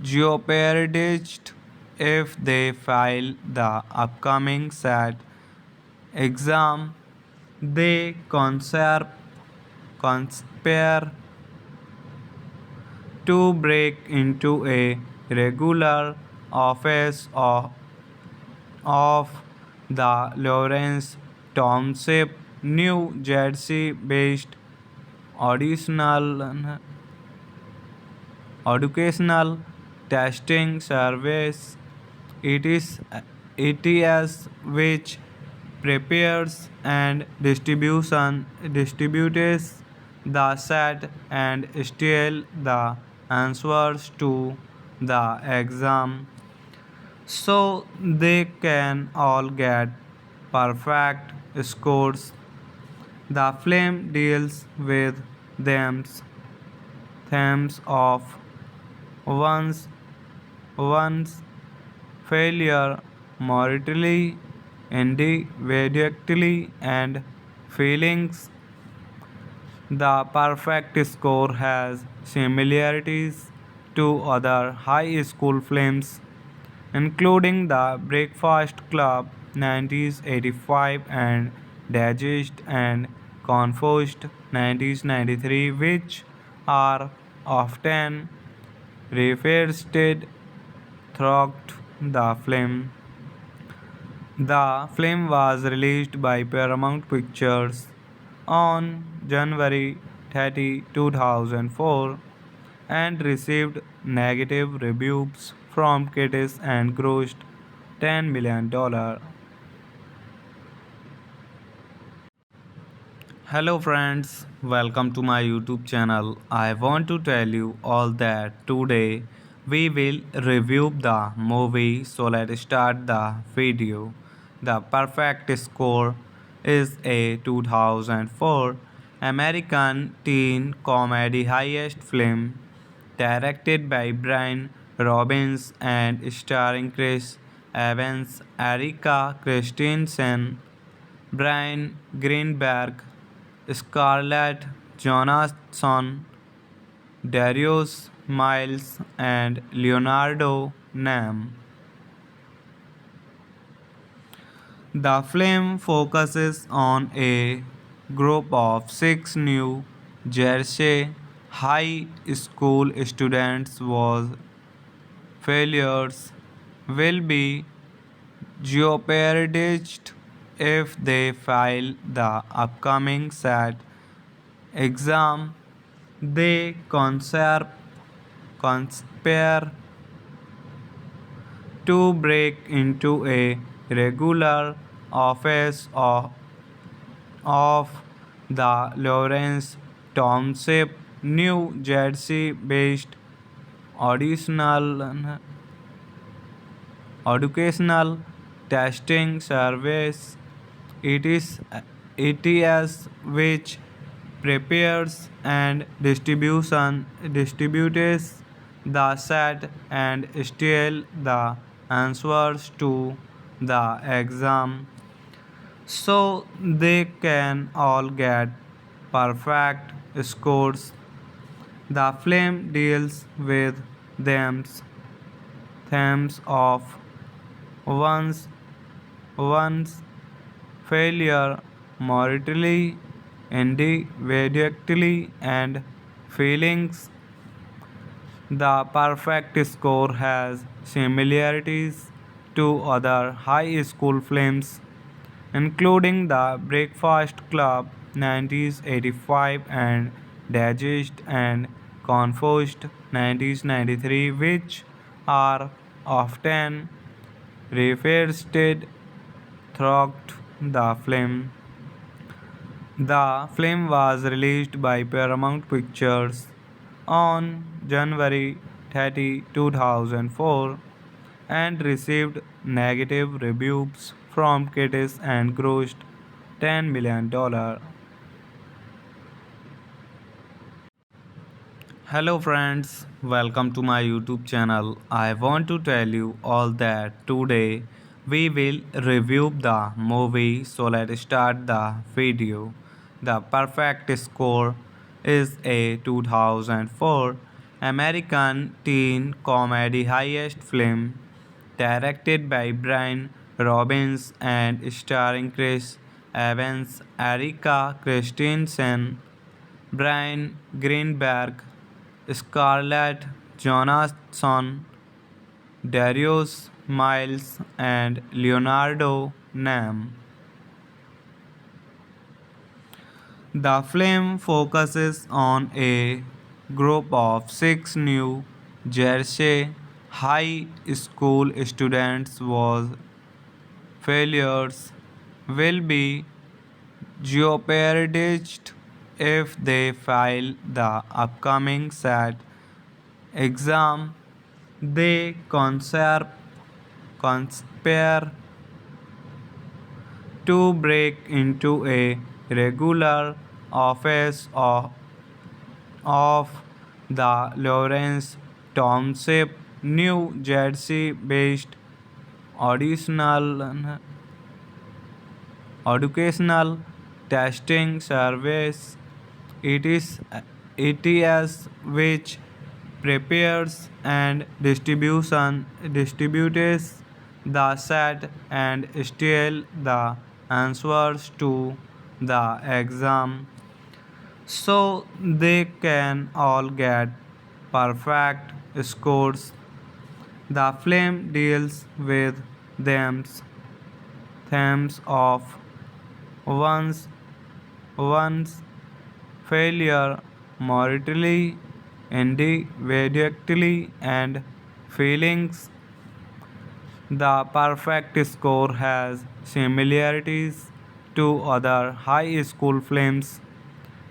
jeopardized if they fail the upcoming SAT exam. They conspire to break into a regular office of the Lawrence Township, New Jersey based auditional educational testing service. It is ETS which prepares and distributes the set and steal the answers to the exam so they can all get perfect scores. The film deals with themes of one's one's failure morally, individually, and feelings. The Perfect Score has similarities to other high school films, including The Breakfast Club 1985 and Dazed and Confused 1993, which are often referenced throughout the film. The film was released by Paramount Pictures on January 30, 2004 and received negative reviews from critics and grossed $10 million. Hello friends, welcome to my YouTube channel. I want to tell you all that today we will review the movie, so let's start the video. The Perfect Score is a 2004 American teen comedy highest film directed by Brian Robbins and starring Chris Evans, Erika Christensen, Brian Greenberg, Scarlett Johansson, Darius Miles, and Leonardo Nam. The film focuses on a group of six New Jersey high school students whose failures will be jeopardized if they fail the upcoming SAT exam. They conspire to break into a regular office of the Lawrence Township, New Jersey based auditional educational testing service. It is ETS which prepares and distributes the set and steal the answers to the exam so they can all get perfect scores. The film deals with themes of one's one's failure morally, individually, and feelings. The perfect score has similarities to other high school films, including The Breakfast Club 1985 and Dazed and Confused 1993, which are often referenced throughout the film. The film was released by Paramount Pictures on January 30, 2004 and received negative reviews from critics and grossed $10 million. Hello friends, welcome to my YouTube channel. I want to tell you all that today we will review the movie, so let's start the video. The Perfect Score is a 2004 American teen comedy highest film directed by Brian Robbins and starring Chris Evans, Erika Christensen, Brian Greenberg, Scarlett Johansson, Darius Miles, and Leonardo Nam. The film focuses on a group of six New Jersey high school students whose failures will be jeopardized if they fail the upcoming SAT exam. They conspire to break into a regular office of the Lawrence Township, New Jersey based auditional educational testing service. It is ETS which prepares and distributes the set and steal the answers to the exam so they can all get perfect scores. The film deals with themes of one's one's failure morally, individually, and feelings. The Perfect Score has similarities to other high school films,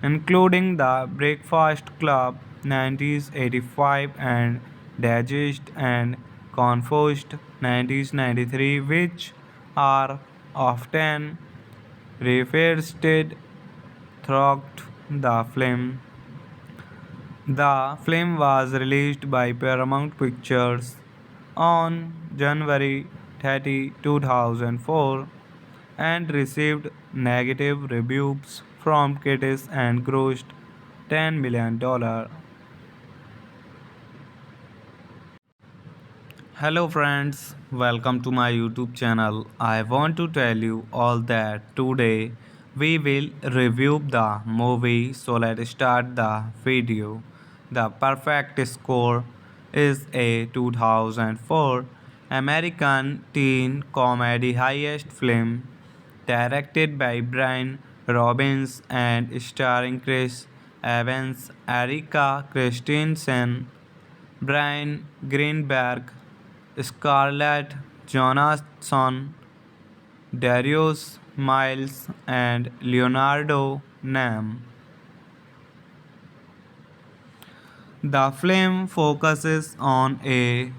including The Breakfast Club 1985 and Dazed and Confused 1993, which are often referenced throughout the film. The film was released by Paramount Pictures on January 30, 2004 and received negative reviews from critics and grossed $10 million. Hello friends, welcome to my YouTube channel. I want to tell you all that today we will review the movie, so let's start the video. The Perfect Score is a 2004 American teen comedy heist film directed by Brian Robbins and starring Chris Evans, Erika Christensen, Brian Greenberg, Scarlett Johansson, Darius Miles, and Leonardo Nam. The film focuses on a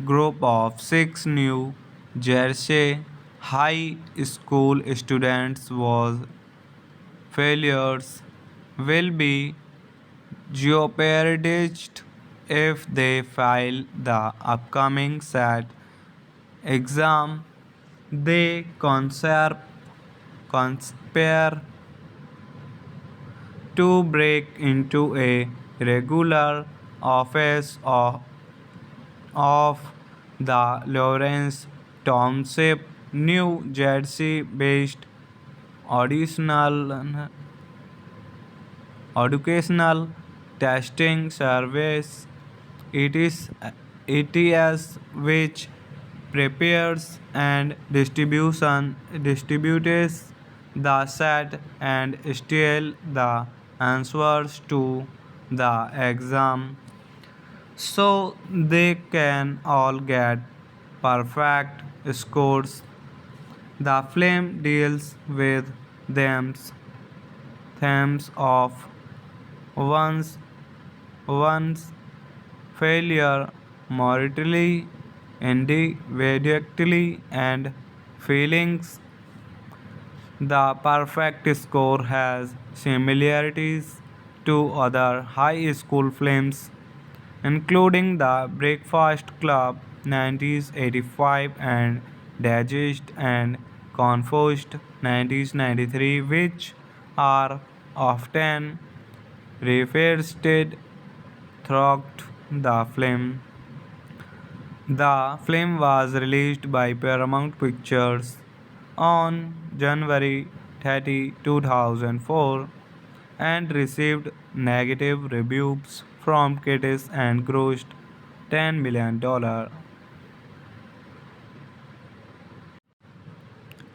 group of six New Jersey high school students whose failures will be jeopardized if they fail the upcoming SAT exam. They conspire to break into a regular office of the Lawrence Township, New Jersey based auditional educational testing service. It is ETS which prepares and distributes the set and steal the answers to the exam so they can all get perfect scores. The film deals with themes of one's one's failure morally, individually, and feelings. The perfect score has similarities to other high school films, including The Breakfast Club 1985 and Dazed and Confused 1993, which are often referenced throughout the film. The film was released by Paramount Pictures on January 30, 2004 and received negative reviews from critics and grossed $10 million.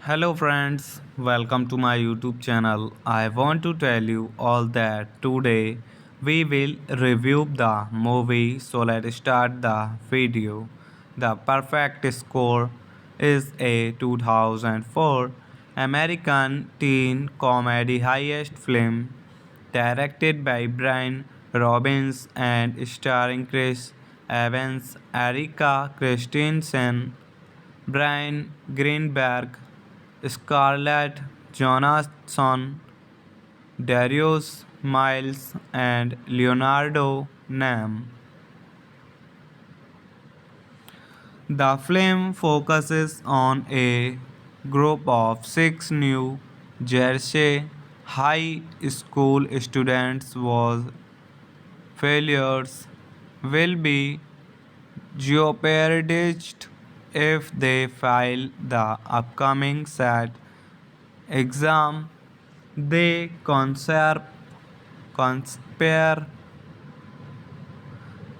Hello friends, welcome to my YouTube channel. I want to tell you all that today we will review the movie, so let's start the video. The Perfect Score is a 2004 American teen comedy heist film directed by Brian Robbins and starring Chris Evans, Erika Christensen, Brian Greenberg, Scarlett Johansson, Darius Miles, and Leonardo Nam. The film focuses on a group of six New Jersey high school students whose failures will be jeopardized if they fail the upcoming SAT exam. They conspire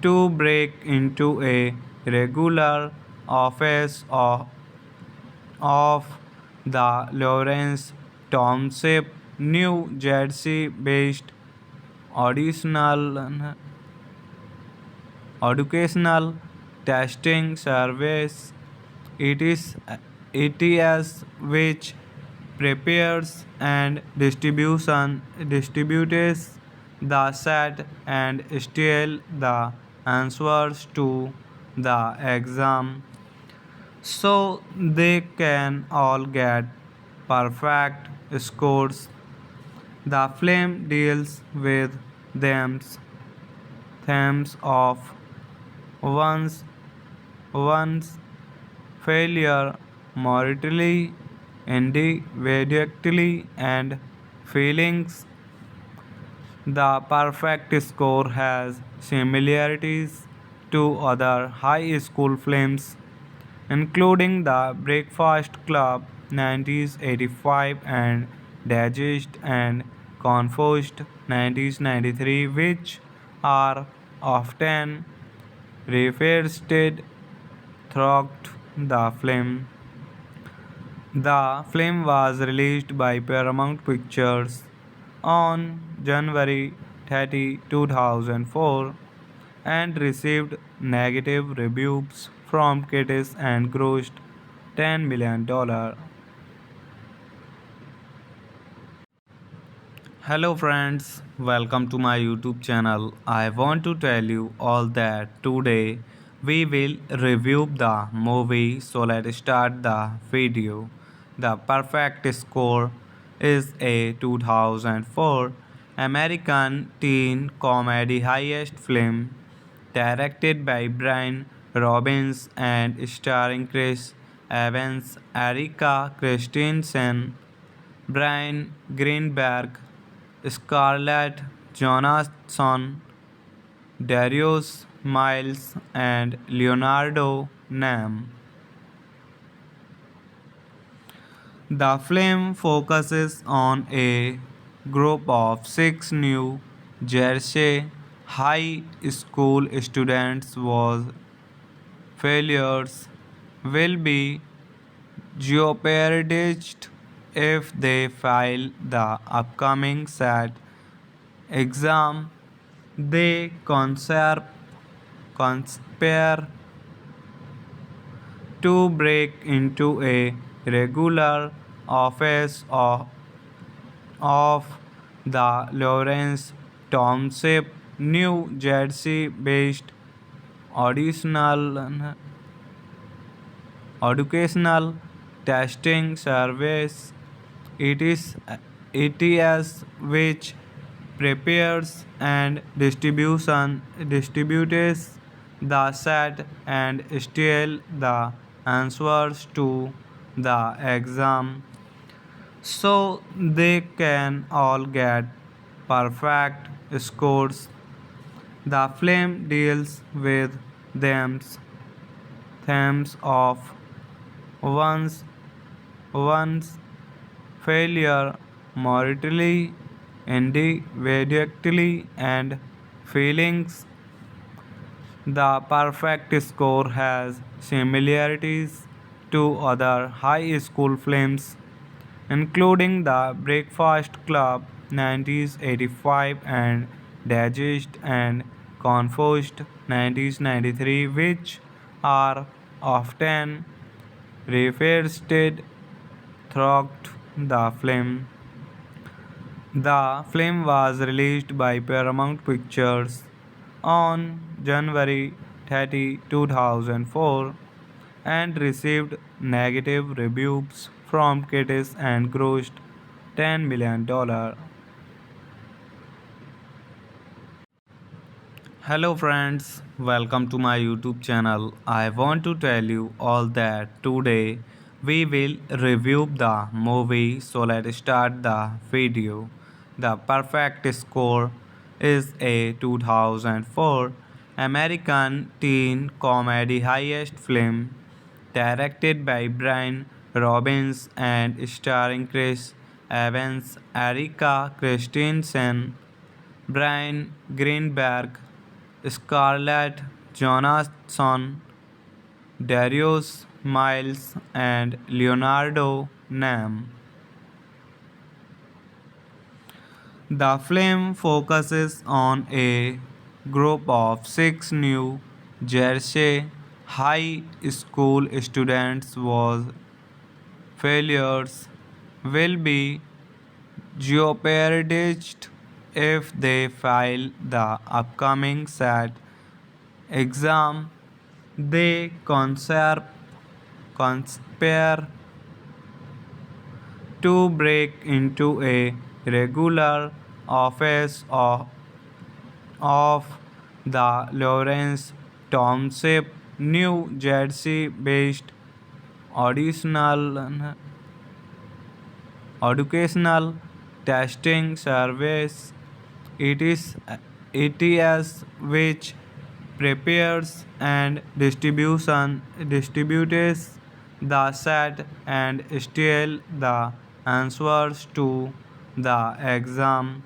to break into a regular office of the Lawrence Township, New Jersey based auditional educational testing service. It is ETS which prepares and distributes the set and steal the answers to the exam so they can all get perfect scores. The film deals with themes of one's one's failure morally, individually, and feelings. The Perfect Score has similarities to other high school films, including The Breakfast Club 1985 and Dazed and Confused 1993, which are often referenced throughout The film the film was released by Paramount Pictures on January 30, 2004 and received negative reviews from critics and grossed $10 million. Hello friends, welcome to my YouTube channel. I want to tell you all that today we will review the movie, so let's start the video. The Perfect Score is a 2004 American teen comedy highest film directed by Brian Robbins and starring Chris Evans, Erika Christensen, Brian Greenberg, Scarlett Johansson, Darius Miles, and Leonardo Nam. The film focuses on a group of six New Jersey high school students whose failures will be jeopardized if they fail the upcoming SAT exam. They conspire to break into a regular office of the Lawrence Township, New Jersey based auditional educational testing service. It is ETS which prepares and distributes the set and steal the answers to the exam so they can all get perfect scores. The film deals with them themes of one's one's failure morally, individually, and feelings. The Perfect Score has similarities to other high school films, including The Breakfast Club 1985 and Dazed and Confused 1993, which are often revisited throughout the film. The film was released by Paramount Pictures on January 30, 2004 and received negative reviews from critics and grossed $10 million. Hello friends, welcome to my YouTube channel. I want to tell you all that today we will review the movie, so let's start the video. The Perfect Score is a 2004 American teen comedy highest film directed by Brian Robbins and starring Chris Evans, Erika Christensen, Brian Greenberg, Scarlett Johansson, Darius Miles, and Leonardo Nam. The film focuses on a group of six New Jersey high school students whose failures will be jeopardized if they fail the upcoming SAT exam. They conspire to break into a regular office of the Lawrence Township, New Jersey based auditional educational testing service. It is ETS which prepares and distributes the set and steal the answers to the exam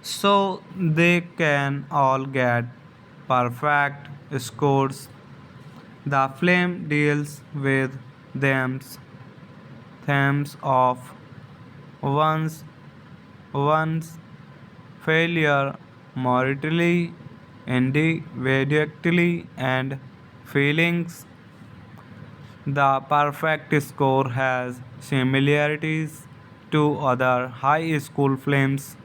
so they can all get perfect scores. The film deals with themes, themes of one's one's failure morally, individually, and feelings. The perfect score has similarities to other high school films,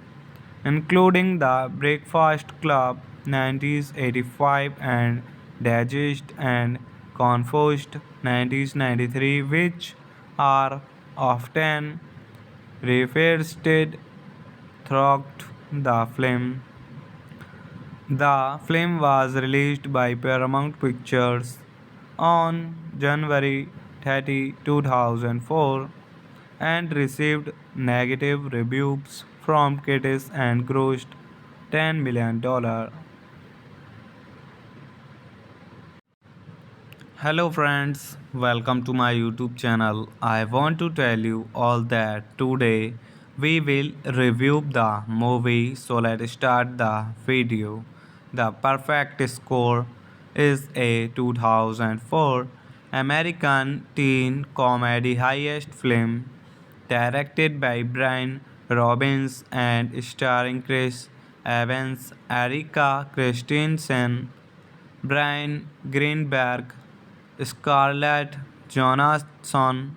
including The Breakfast Club 1985 and Dazed and Confused 1993, which are often referenced throughout the film. The film was released by Paramount Pictures on January 30, 2004 and received negative reviews from critics and grossed $10 million. Hello friends, welcome to my YouTube channel. I want to tell you all that today we will review the movie, so let's start the video. The Perfect Score is a 2004 American teen comedy highest film directed by Brian Robbins and starring Chris Evans, Erika Christensen, Brian Greenberg, Scarlett Johansson,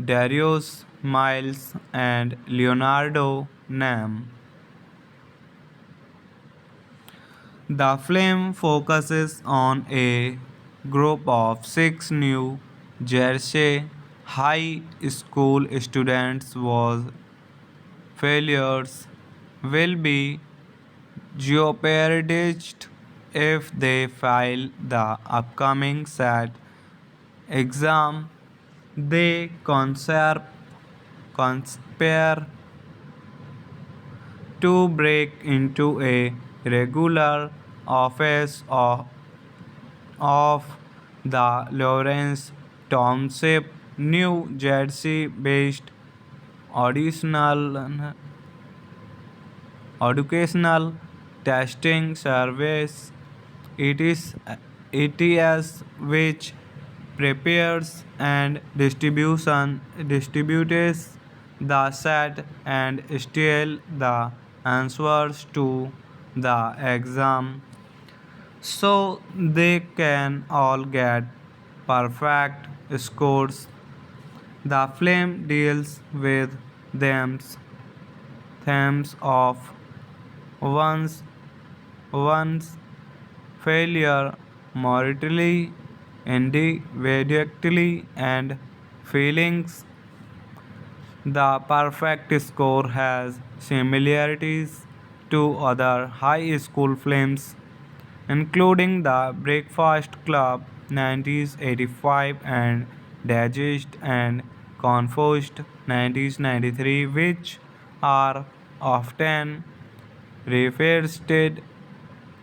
Darius Miles, and Leonardo Nam. The film focuses on a group of six New Jersey high school students whose failures will be jeopardized if they fail the upcoming SAT exam. They conspire to break into a regular office of the Lawrence Township, New Jersey based auditional educational testing service. It is ETS, which prepares and distributes the set and steal the answers to the exam so they can all get perfect scores. The film deals with themes of one's one's failure morally, individually, and feelings. The perfect score has similarities to other high school films, including The Breakfast Club 1985 and Dazed and Confused 1993, which are often referenced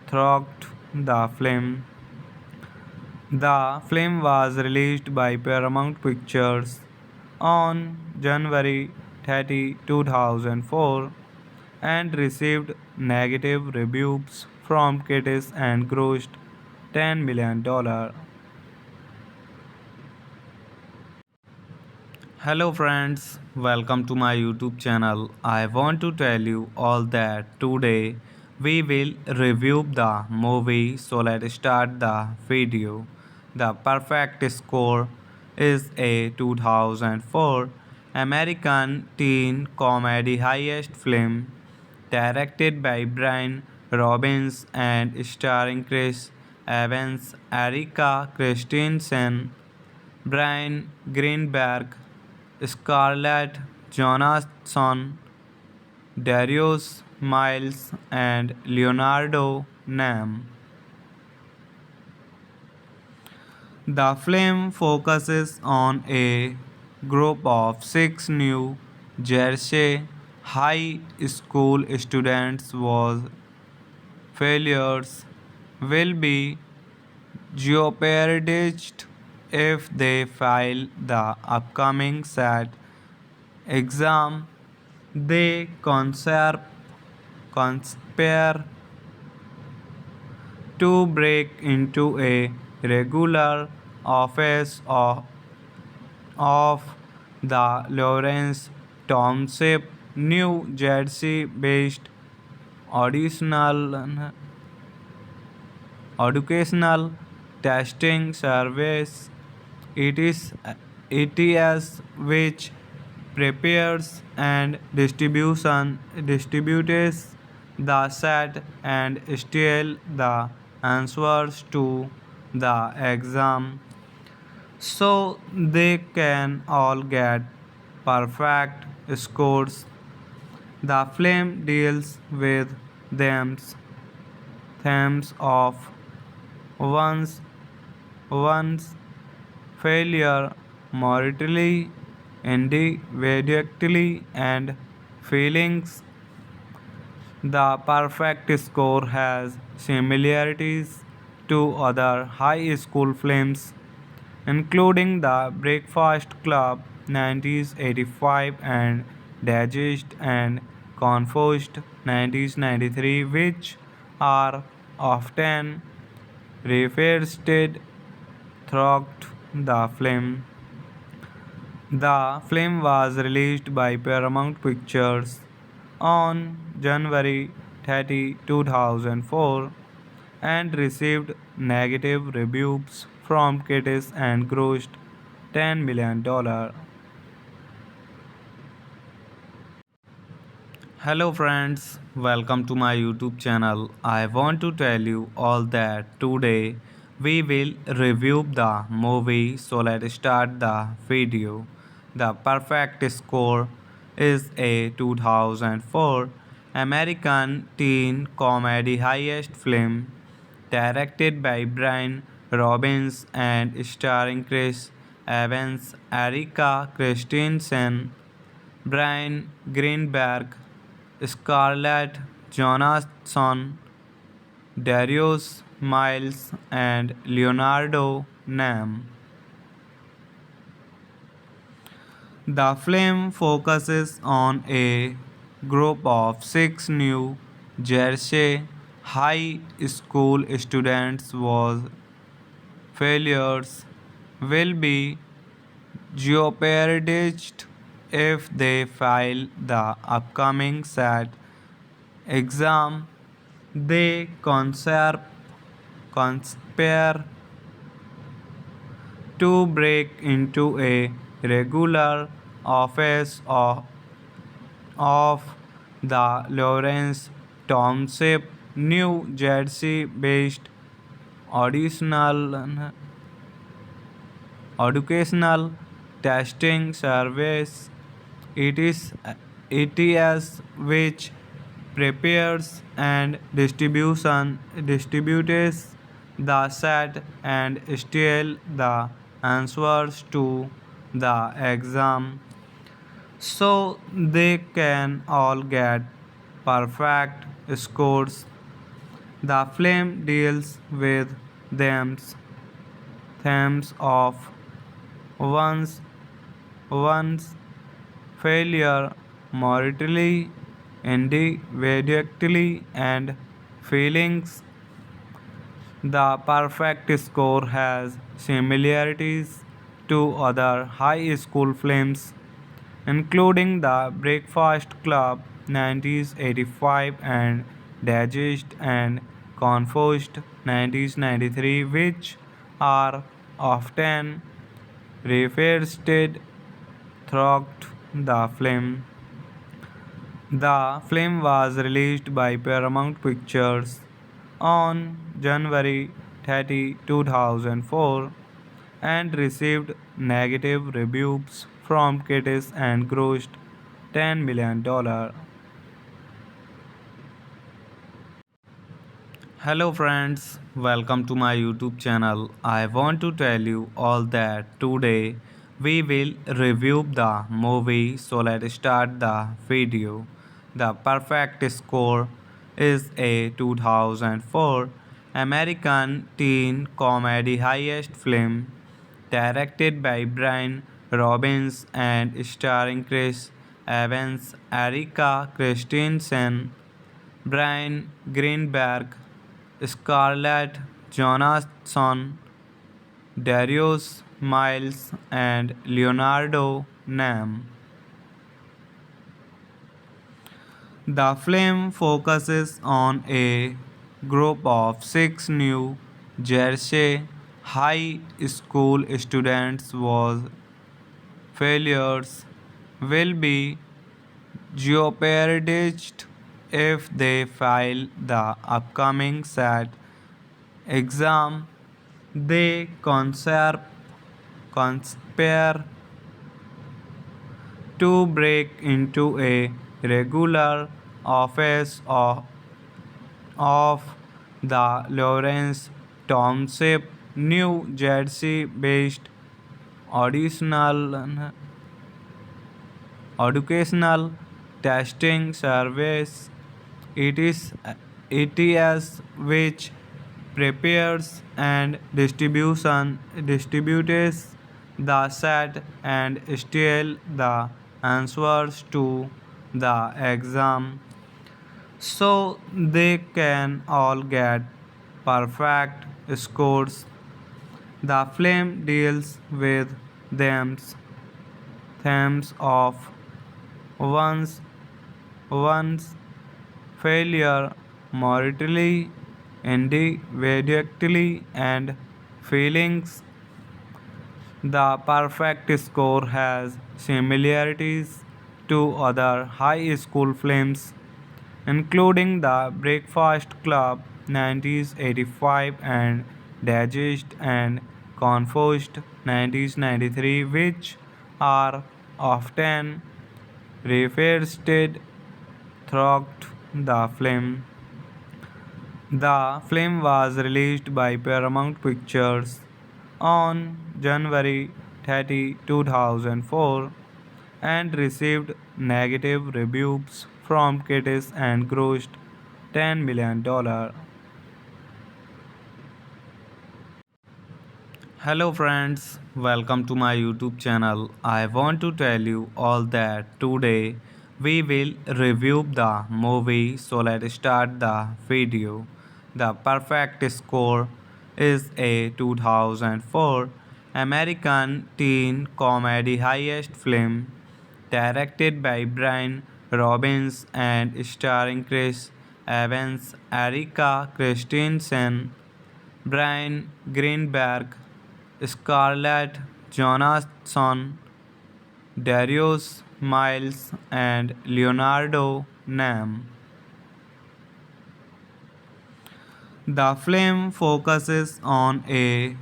throughout the film. The film was released by Paramount Pictures on January 30, 2004 and received negative reviews from critics and grossed $10 million. Hello friends, welcome to my YouTube channel. I want to tell you all that today we will review the movie, so let's start the video. The Perfect Score is a 2004 American teen comedy highest film directed by Brian Robbins and starring Chris Evans, Erika Christensen, Brian Greenberg, Scarlett Johansson, Darius Miles, and Leonardo Nam. The film focuses on a group of six New Jersey high school students whose failures will be jeopardized if they fail the upcoming SAT exam. They conspire to break into a regular office of the Lawrence Township, New Jersey based auditional educational testing service. It is ETS which prepares and distributes the set and steal the answers to the exam so they can all get perfect scores. The film deals with themes of one's one's failure morally, individually, and feelings. The perfect score has similarities to other high school films, including The Breakfast Club 1985 and Dazed and Confused 1993, which are often referenced throughout the film. The film was released by Paramount Pictures on January 30, 2004 and received negative reviews from critics and grossed $10 million. Hello friends, welcome to my YouTube channel. I want to tell you all that today we will review the movie, so let's start the video. The Perfect Score is a 2004 American teen comedy highest film directed by Brian Robbins and starring Chris Evans, Erika Christensen, Brian Greenberg, Scarlett Johansson, Darius Miles, and Leonardo Nam. The film focuses on a group of six New Jersey high school students whose failures will be jeopardized if they fail the upcoming SAT exam. They conspire to break into a regular office of the Lawrence Township, New Jersey based auditional educational testing service. It is ETS which prepares and distributes the set and steal the answers to the exam so they can all get perfect scores. The film deals with themes of one's one's failure morally, individually, and feelings. The Perfect Score has similarities to other high school films, including The Breakfast Club 1985 and Dazed and Confused 1993, which are often referenced throughout the film. The film was released by Paramount Pictures on January 30, 2004 and received negative reviews from critics and grossed $10 million. Hello friends, welcome to my YouTube channel. I want to tell you all that today we will review the movie, so let's start the video. The Perfect Score is a 2004 American teen comedy highest film directed by Brian Robbins and starring Chris Evans, Erika Christensen, Brian Greenberg, Scarlett Johansson, Darius Miles, and Leonardo Nam. The film focuses on a group of six New Jersey high school students whose failures will be jeopardized if they fail the upcoming SAT exam. They conspire to break into a regular office of the Lawrence Township, New Jersey based auditional educational testing service. It is ETS which prepares and distributes the set and steal the answers to the exam so they can all get perfect scores. The film deals with themes of one's one's failure morally, individually, and feelings. The perfect score has similarities to other high school films, including The Breakfast Club 1985 and Dazed and Confused 1993, which are often referenced throughout the film. The film was released by Paramount Pictures on January 30, 2004 and received negative reviews from critics and grossed $10 million. Hello friends, welcome to my YouTube channel. I want to tell you all that today we will review the movie, so let's start the video. The Perfect Score is a 2004 American teen comedy highest film directed by Brian Robbins and starring Chris Evans, Erika Christensen, Brian Greenberg, Scarlett Johansson, Darius Miles, and Leonardo Nam. The film focuses on a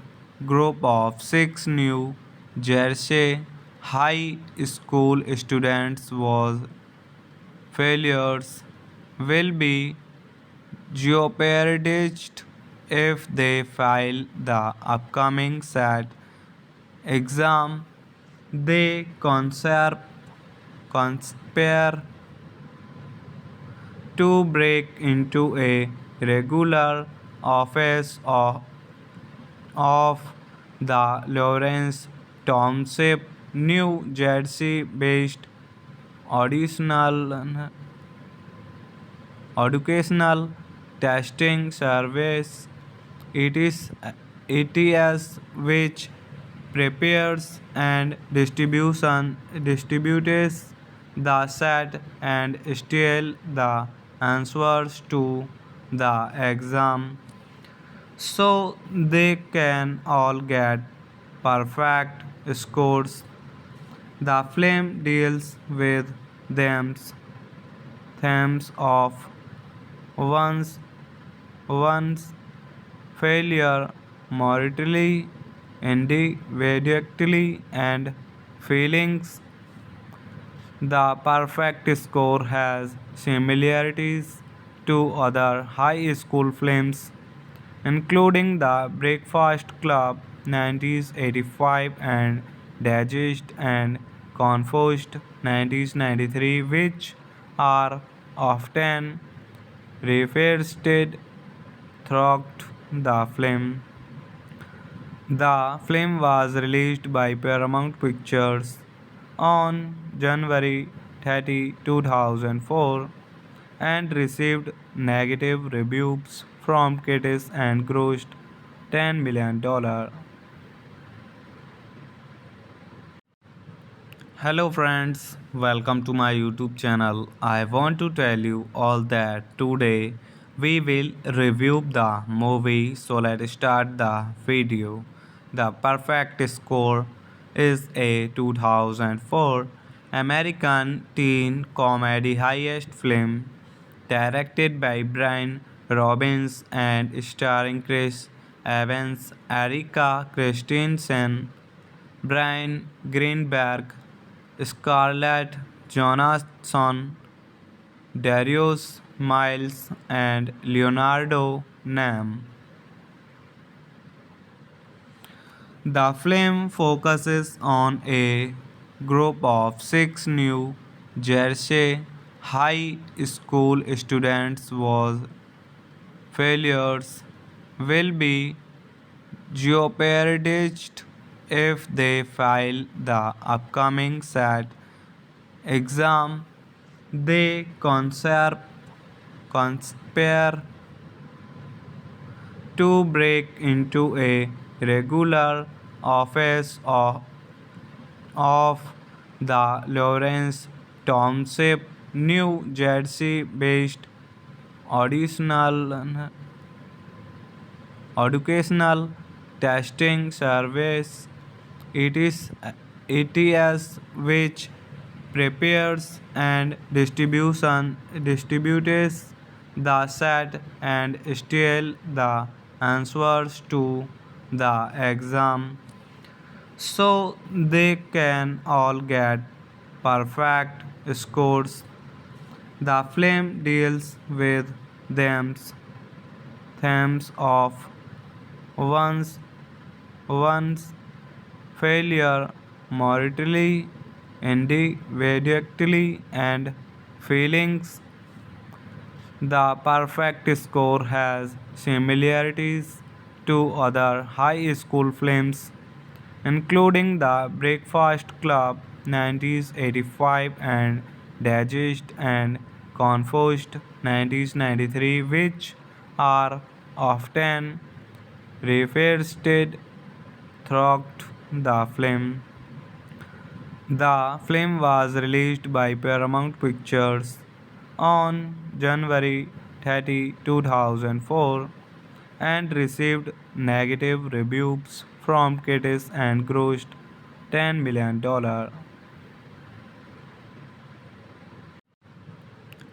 group of six New Jersey high school students whose failures will be jeopardized if they fail the upcoming SAT exam. They conspire to break into a regular office of the Lawrence Township, New Jersey based auditional educational testing service. It is ETS which prepares and distributes the set and steal the answers to the exam so they can all get perfect scores. The film deals with themes of one's one's failure morally, individually, and feelings. The perfect score has similarities to other high school films, including The Breakfast Club 1985 and Dazed and Confused 1993, which are often referenced throughout the film. The film was released by Paramount Pictures on January 30, 2004 and received negative reviews from critics and grossed $10 million. Hello friends, welcome to my YouTube channel. I want to tell you all that today we will review the movie, so let's start the video. The Perfect Score is a 2004 American teen comedy highest film directed by Brian Robbins and starring Chris Evans, Erika Christensen, Brian Greenberg, Scarlett Johansson, Darius Miles, and Leonardo Nam. The film focuses on a group of six New Jersey high school students whose failures will be jeopardized if they fail the upcoming SAT exam. They conspire to break into a regular office of the Lawrence Township, New Jersey based auditional educational testing service. It is ETS which prepares and distributes the set and steal the answers to the exam so they can all get perfect scores. The film deals with them themes of one's one's failure morally, individually, and feelings. The Perfect Score has similarities to other high school films, including The Breakfast Club 1985 and Dazed and Confused 1993, which are often revisited throughout the film. The film was released by Paramount Pictures on January 30, 2004 and received negative reviews from critics and grossed $10 million.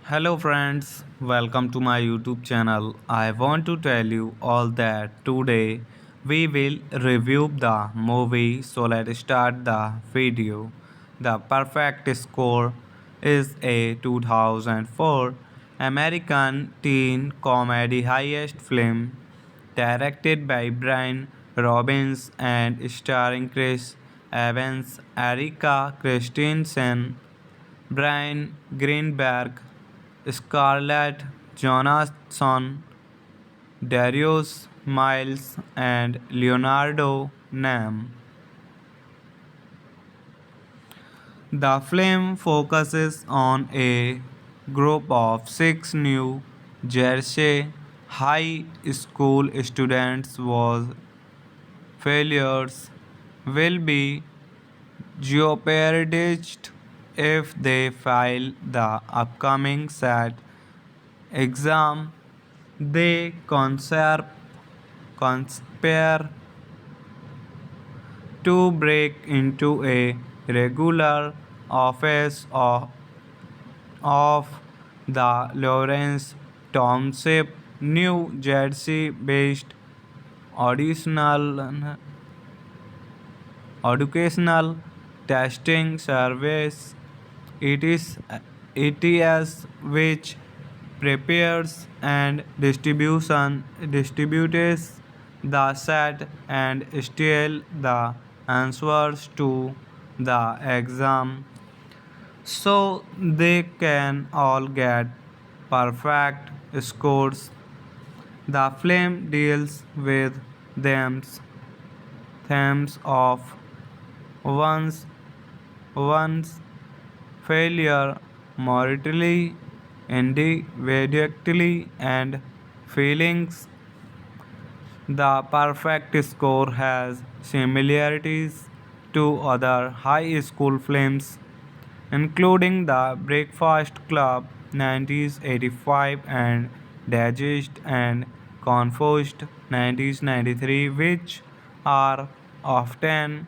Hello friends, welcome to my YouTube channel. I want to tell you all that today we will review the movie, so let's start the video. The Perfect Score is a 2004 American teen comedy highest film directed by Brian Robbins and starring Chris Evans, Erika Christensen, Brian Greenberg, Scarlett Johansson, Darius Miles, and Leonardo Nam. The film focuses on a group of six New Jersey high school students whose failures will be jeopardized if they fail the upcoming SAT exam. They conspire to break into a regular office of the Lawrence Township, New Jersey based auditional educational testing service. It is ETS which prepares and distributes the set and steal the answers to the exam so they can all get perfect scores. The film deals with them themes of one's one's failure morally, individually, and feelings. The Perfect Score has similarities to other high school films, including the Breakfast Club 1985 and Digest and Confused 1993, which are often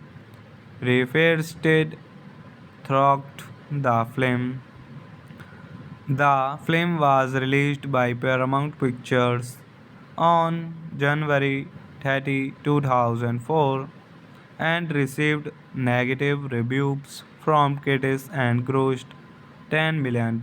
referenced throughout the film. The film was released by Paramount Pictures on January 30, 2004 and received negative reviews from critics and grossed $10 million.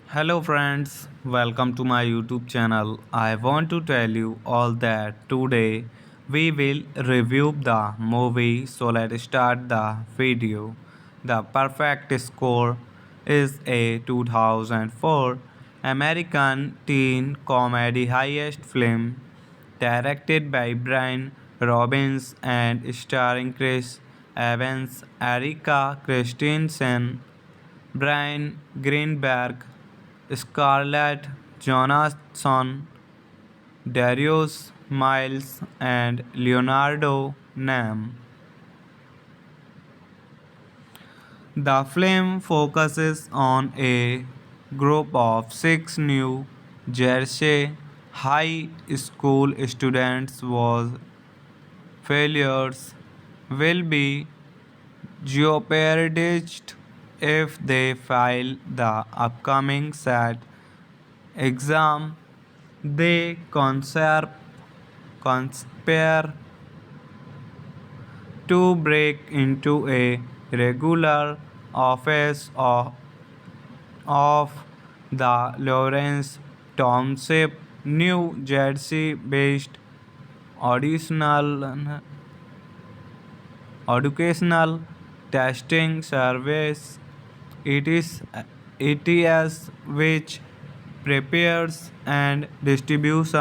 Hello friends, welcome to my YouTube channel. I want to tell you all that today we will review the movie, so let's start the video. The Perfect Score is a 2004 American teen comedy highest film directed by Brian Robbins and starring Chris Evans, Erika Christensen, Brian Greenberg, Scarlett Johansson, Darius Miles, and Leonardo Nam. The film focuses on a group of six New Jersey high school students whose failures will be jeopardized if they fail the upcoming SAT exam. They conspire to break into a regular office of the Lawrence Township, New Jersey based auditional educational testing service. It is ETS, which prepares and distributes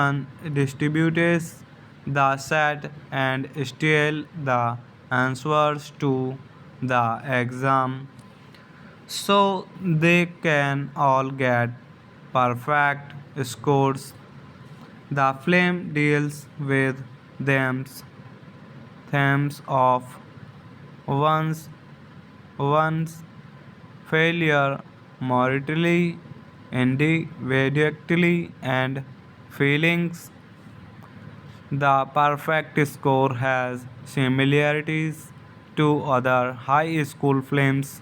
the set and steal the answers to the exam so they can all get perfect scores. The film deals with them themes of one's one's failure morally, individually, and feelings. The Perfect Score has similarities to other high school films,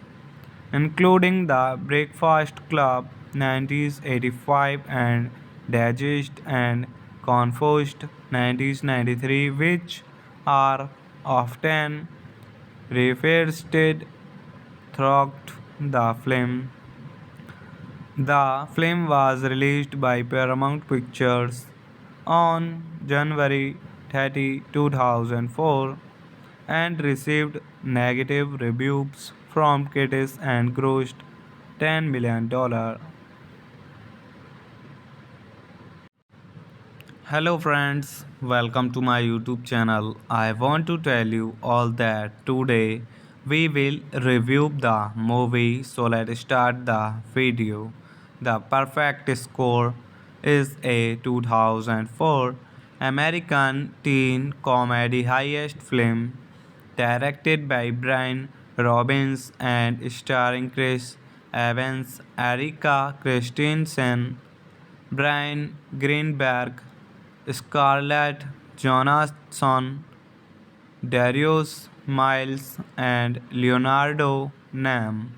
including The Breakfast Club 1985 and Digest and Confused 1993, which are often referenced throughout the film. The film was released by Paramount Pictures on January 30, 2004 and received negative reviews from critics and grossed $10 million. Hello friends, welcome to my YouTube channel. I want to tell you all that today we will review the movie, so let's start the video. The Perfect Score is a 2004 American teen comedy highest film directed by Brian Robbins and starring Chris Evans, Erika Christensen, Brian Greenberg, Scarlett Johansson, Darius Miles, and Leonardo Nam.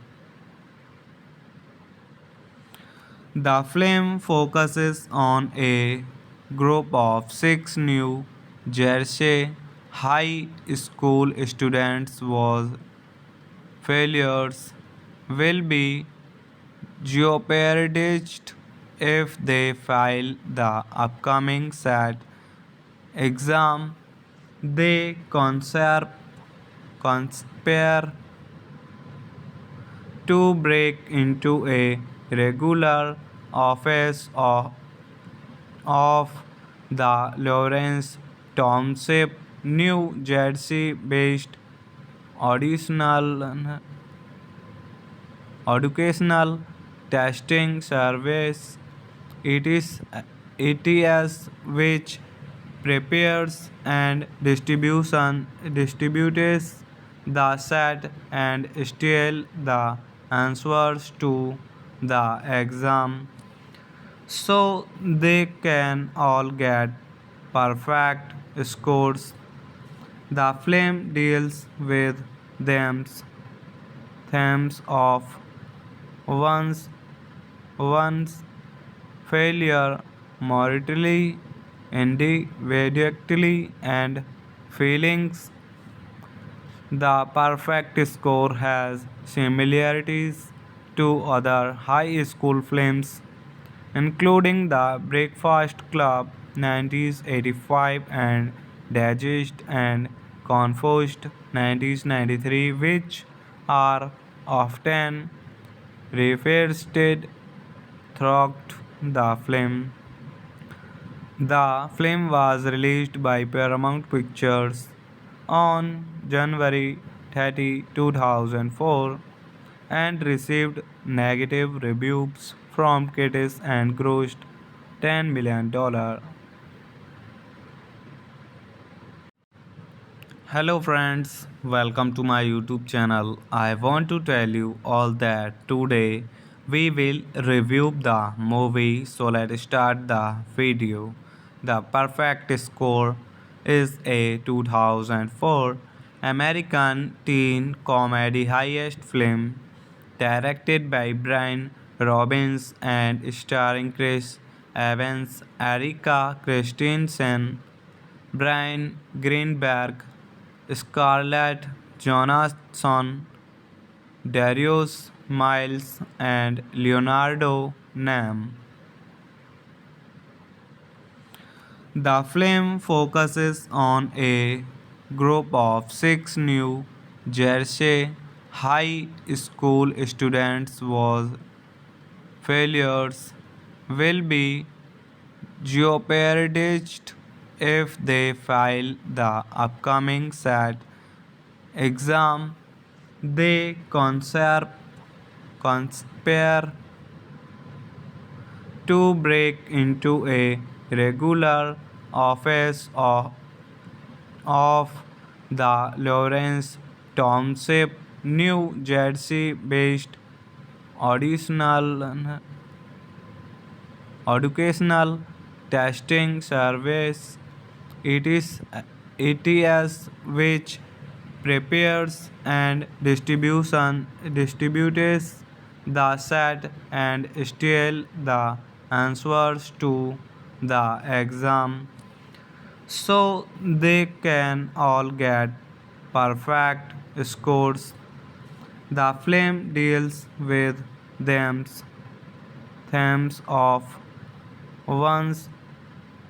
The film focuses on a group of six New Jersey high school students whose failures will be jeopardized if they fail the upcoming SAT exam. They conspire to break into a regular office of the Lawrence Township, New Jersey based auditional educational testing service. It is ETS, which prepares and distributes the set and steal the answers to the exam so they can all get perfect scores. The film deals with themes of one's one's failure morally, individually, and feelings. The perfect score has similarities to other high school films, including The Breakfast Club 1985 and Dazed and Confused 1993, which are often referenced throughout the film. The film was released by Paramount Pictures on January 30, 2004 and received negative reviews from critics and grossed $10 million. Hello friends, welcome to my YouTube channel. I want to tell you all that today we will review the movie, so let's start the video. The Perfect Score is a 2004 American teen comedy highest film directed by Brian Robbins and starring Chris Evans, Erika Christensen, Brian Greenberg, Scarlett Johansson, Darius Miles, and Leonardo Nam. The film focuses on a group of six New Jersey high school students whose failures will be jeopardized if they fail the upcoming SAT exam. They conspire to break into a regular office of the Lawrence Township, New Jersey based auditional educational testing service. It is ETS which prepares and distributes the set and steal the answers to the exam so they can all get perfect scores. The film deals with themes of one's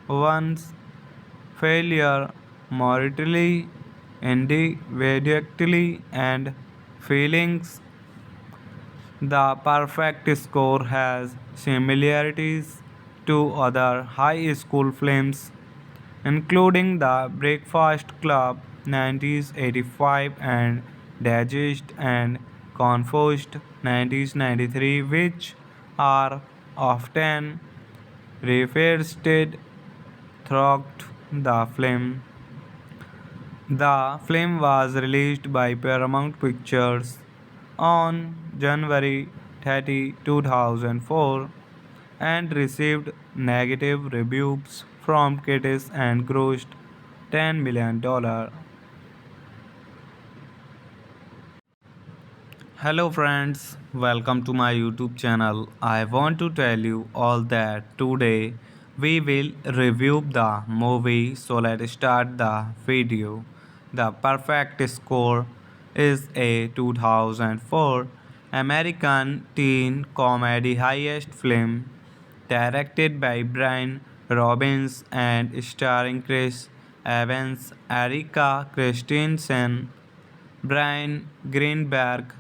one's failure morally, individually, and feelings. The Perfect Score has similarities to other high school films, including The Breakfast Club 1985 and Dazed and Confused 1993, which are often referenced throughout the film. The film was released by Paramount Pictures on January 30, 2004 and received negative reviews from critics and grossed $10 million. Hello friends, welcome to my YouTube channel. I want to tell you all that today we will review the movie, so let's start the video. The Perfect Score is a 2004 American teen comedy highest film directed by Brian Robbins and starring Chris Evans, Erika Christensen, Brian Greenberg,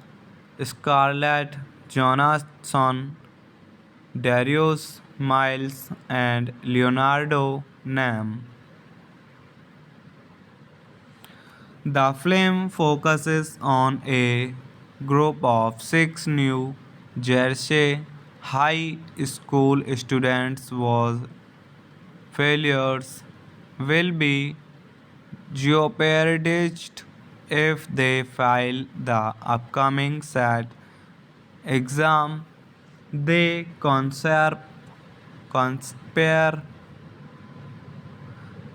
Scarlett Johansson, Darius Miles, and Leonardo Nam. The film focuses on a group of six New Jersey high school students whose failures will be jeopardized if they fail the upcoming SAT exam. They conspire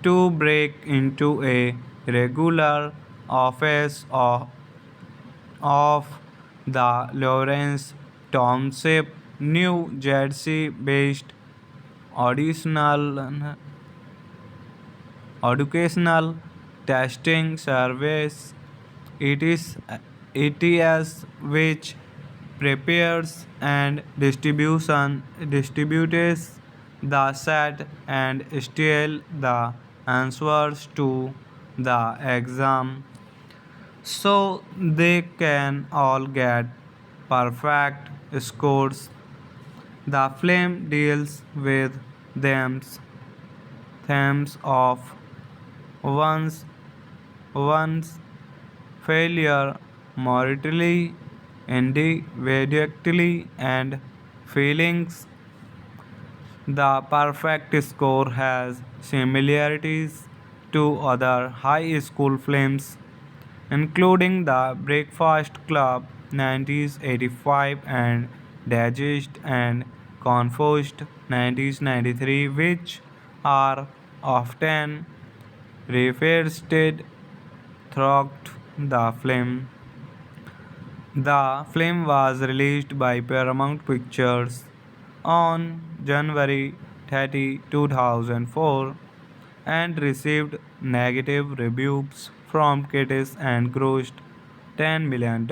to break into a regular office of the Lawrence Township, New Jersey based auditional educational testing service. It is ETS which prepares and distributes the set and steal the answers to the exam so they can all get perfect scores. The film deals with them themes of one's one's failure morally, individually, and feelings. The perfect score has similarities to other high school films, including The Breakfast Club 1985 and Dazed and Confused 1993, which are often referenced throughout the film. The film was released by Paramount Pictures on January 30, 2004 and received negative reviews from critics and grossed $10 million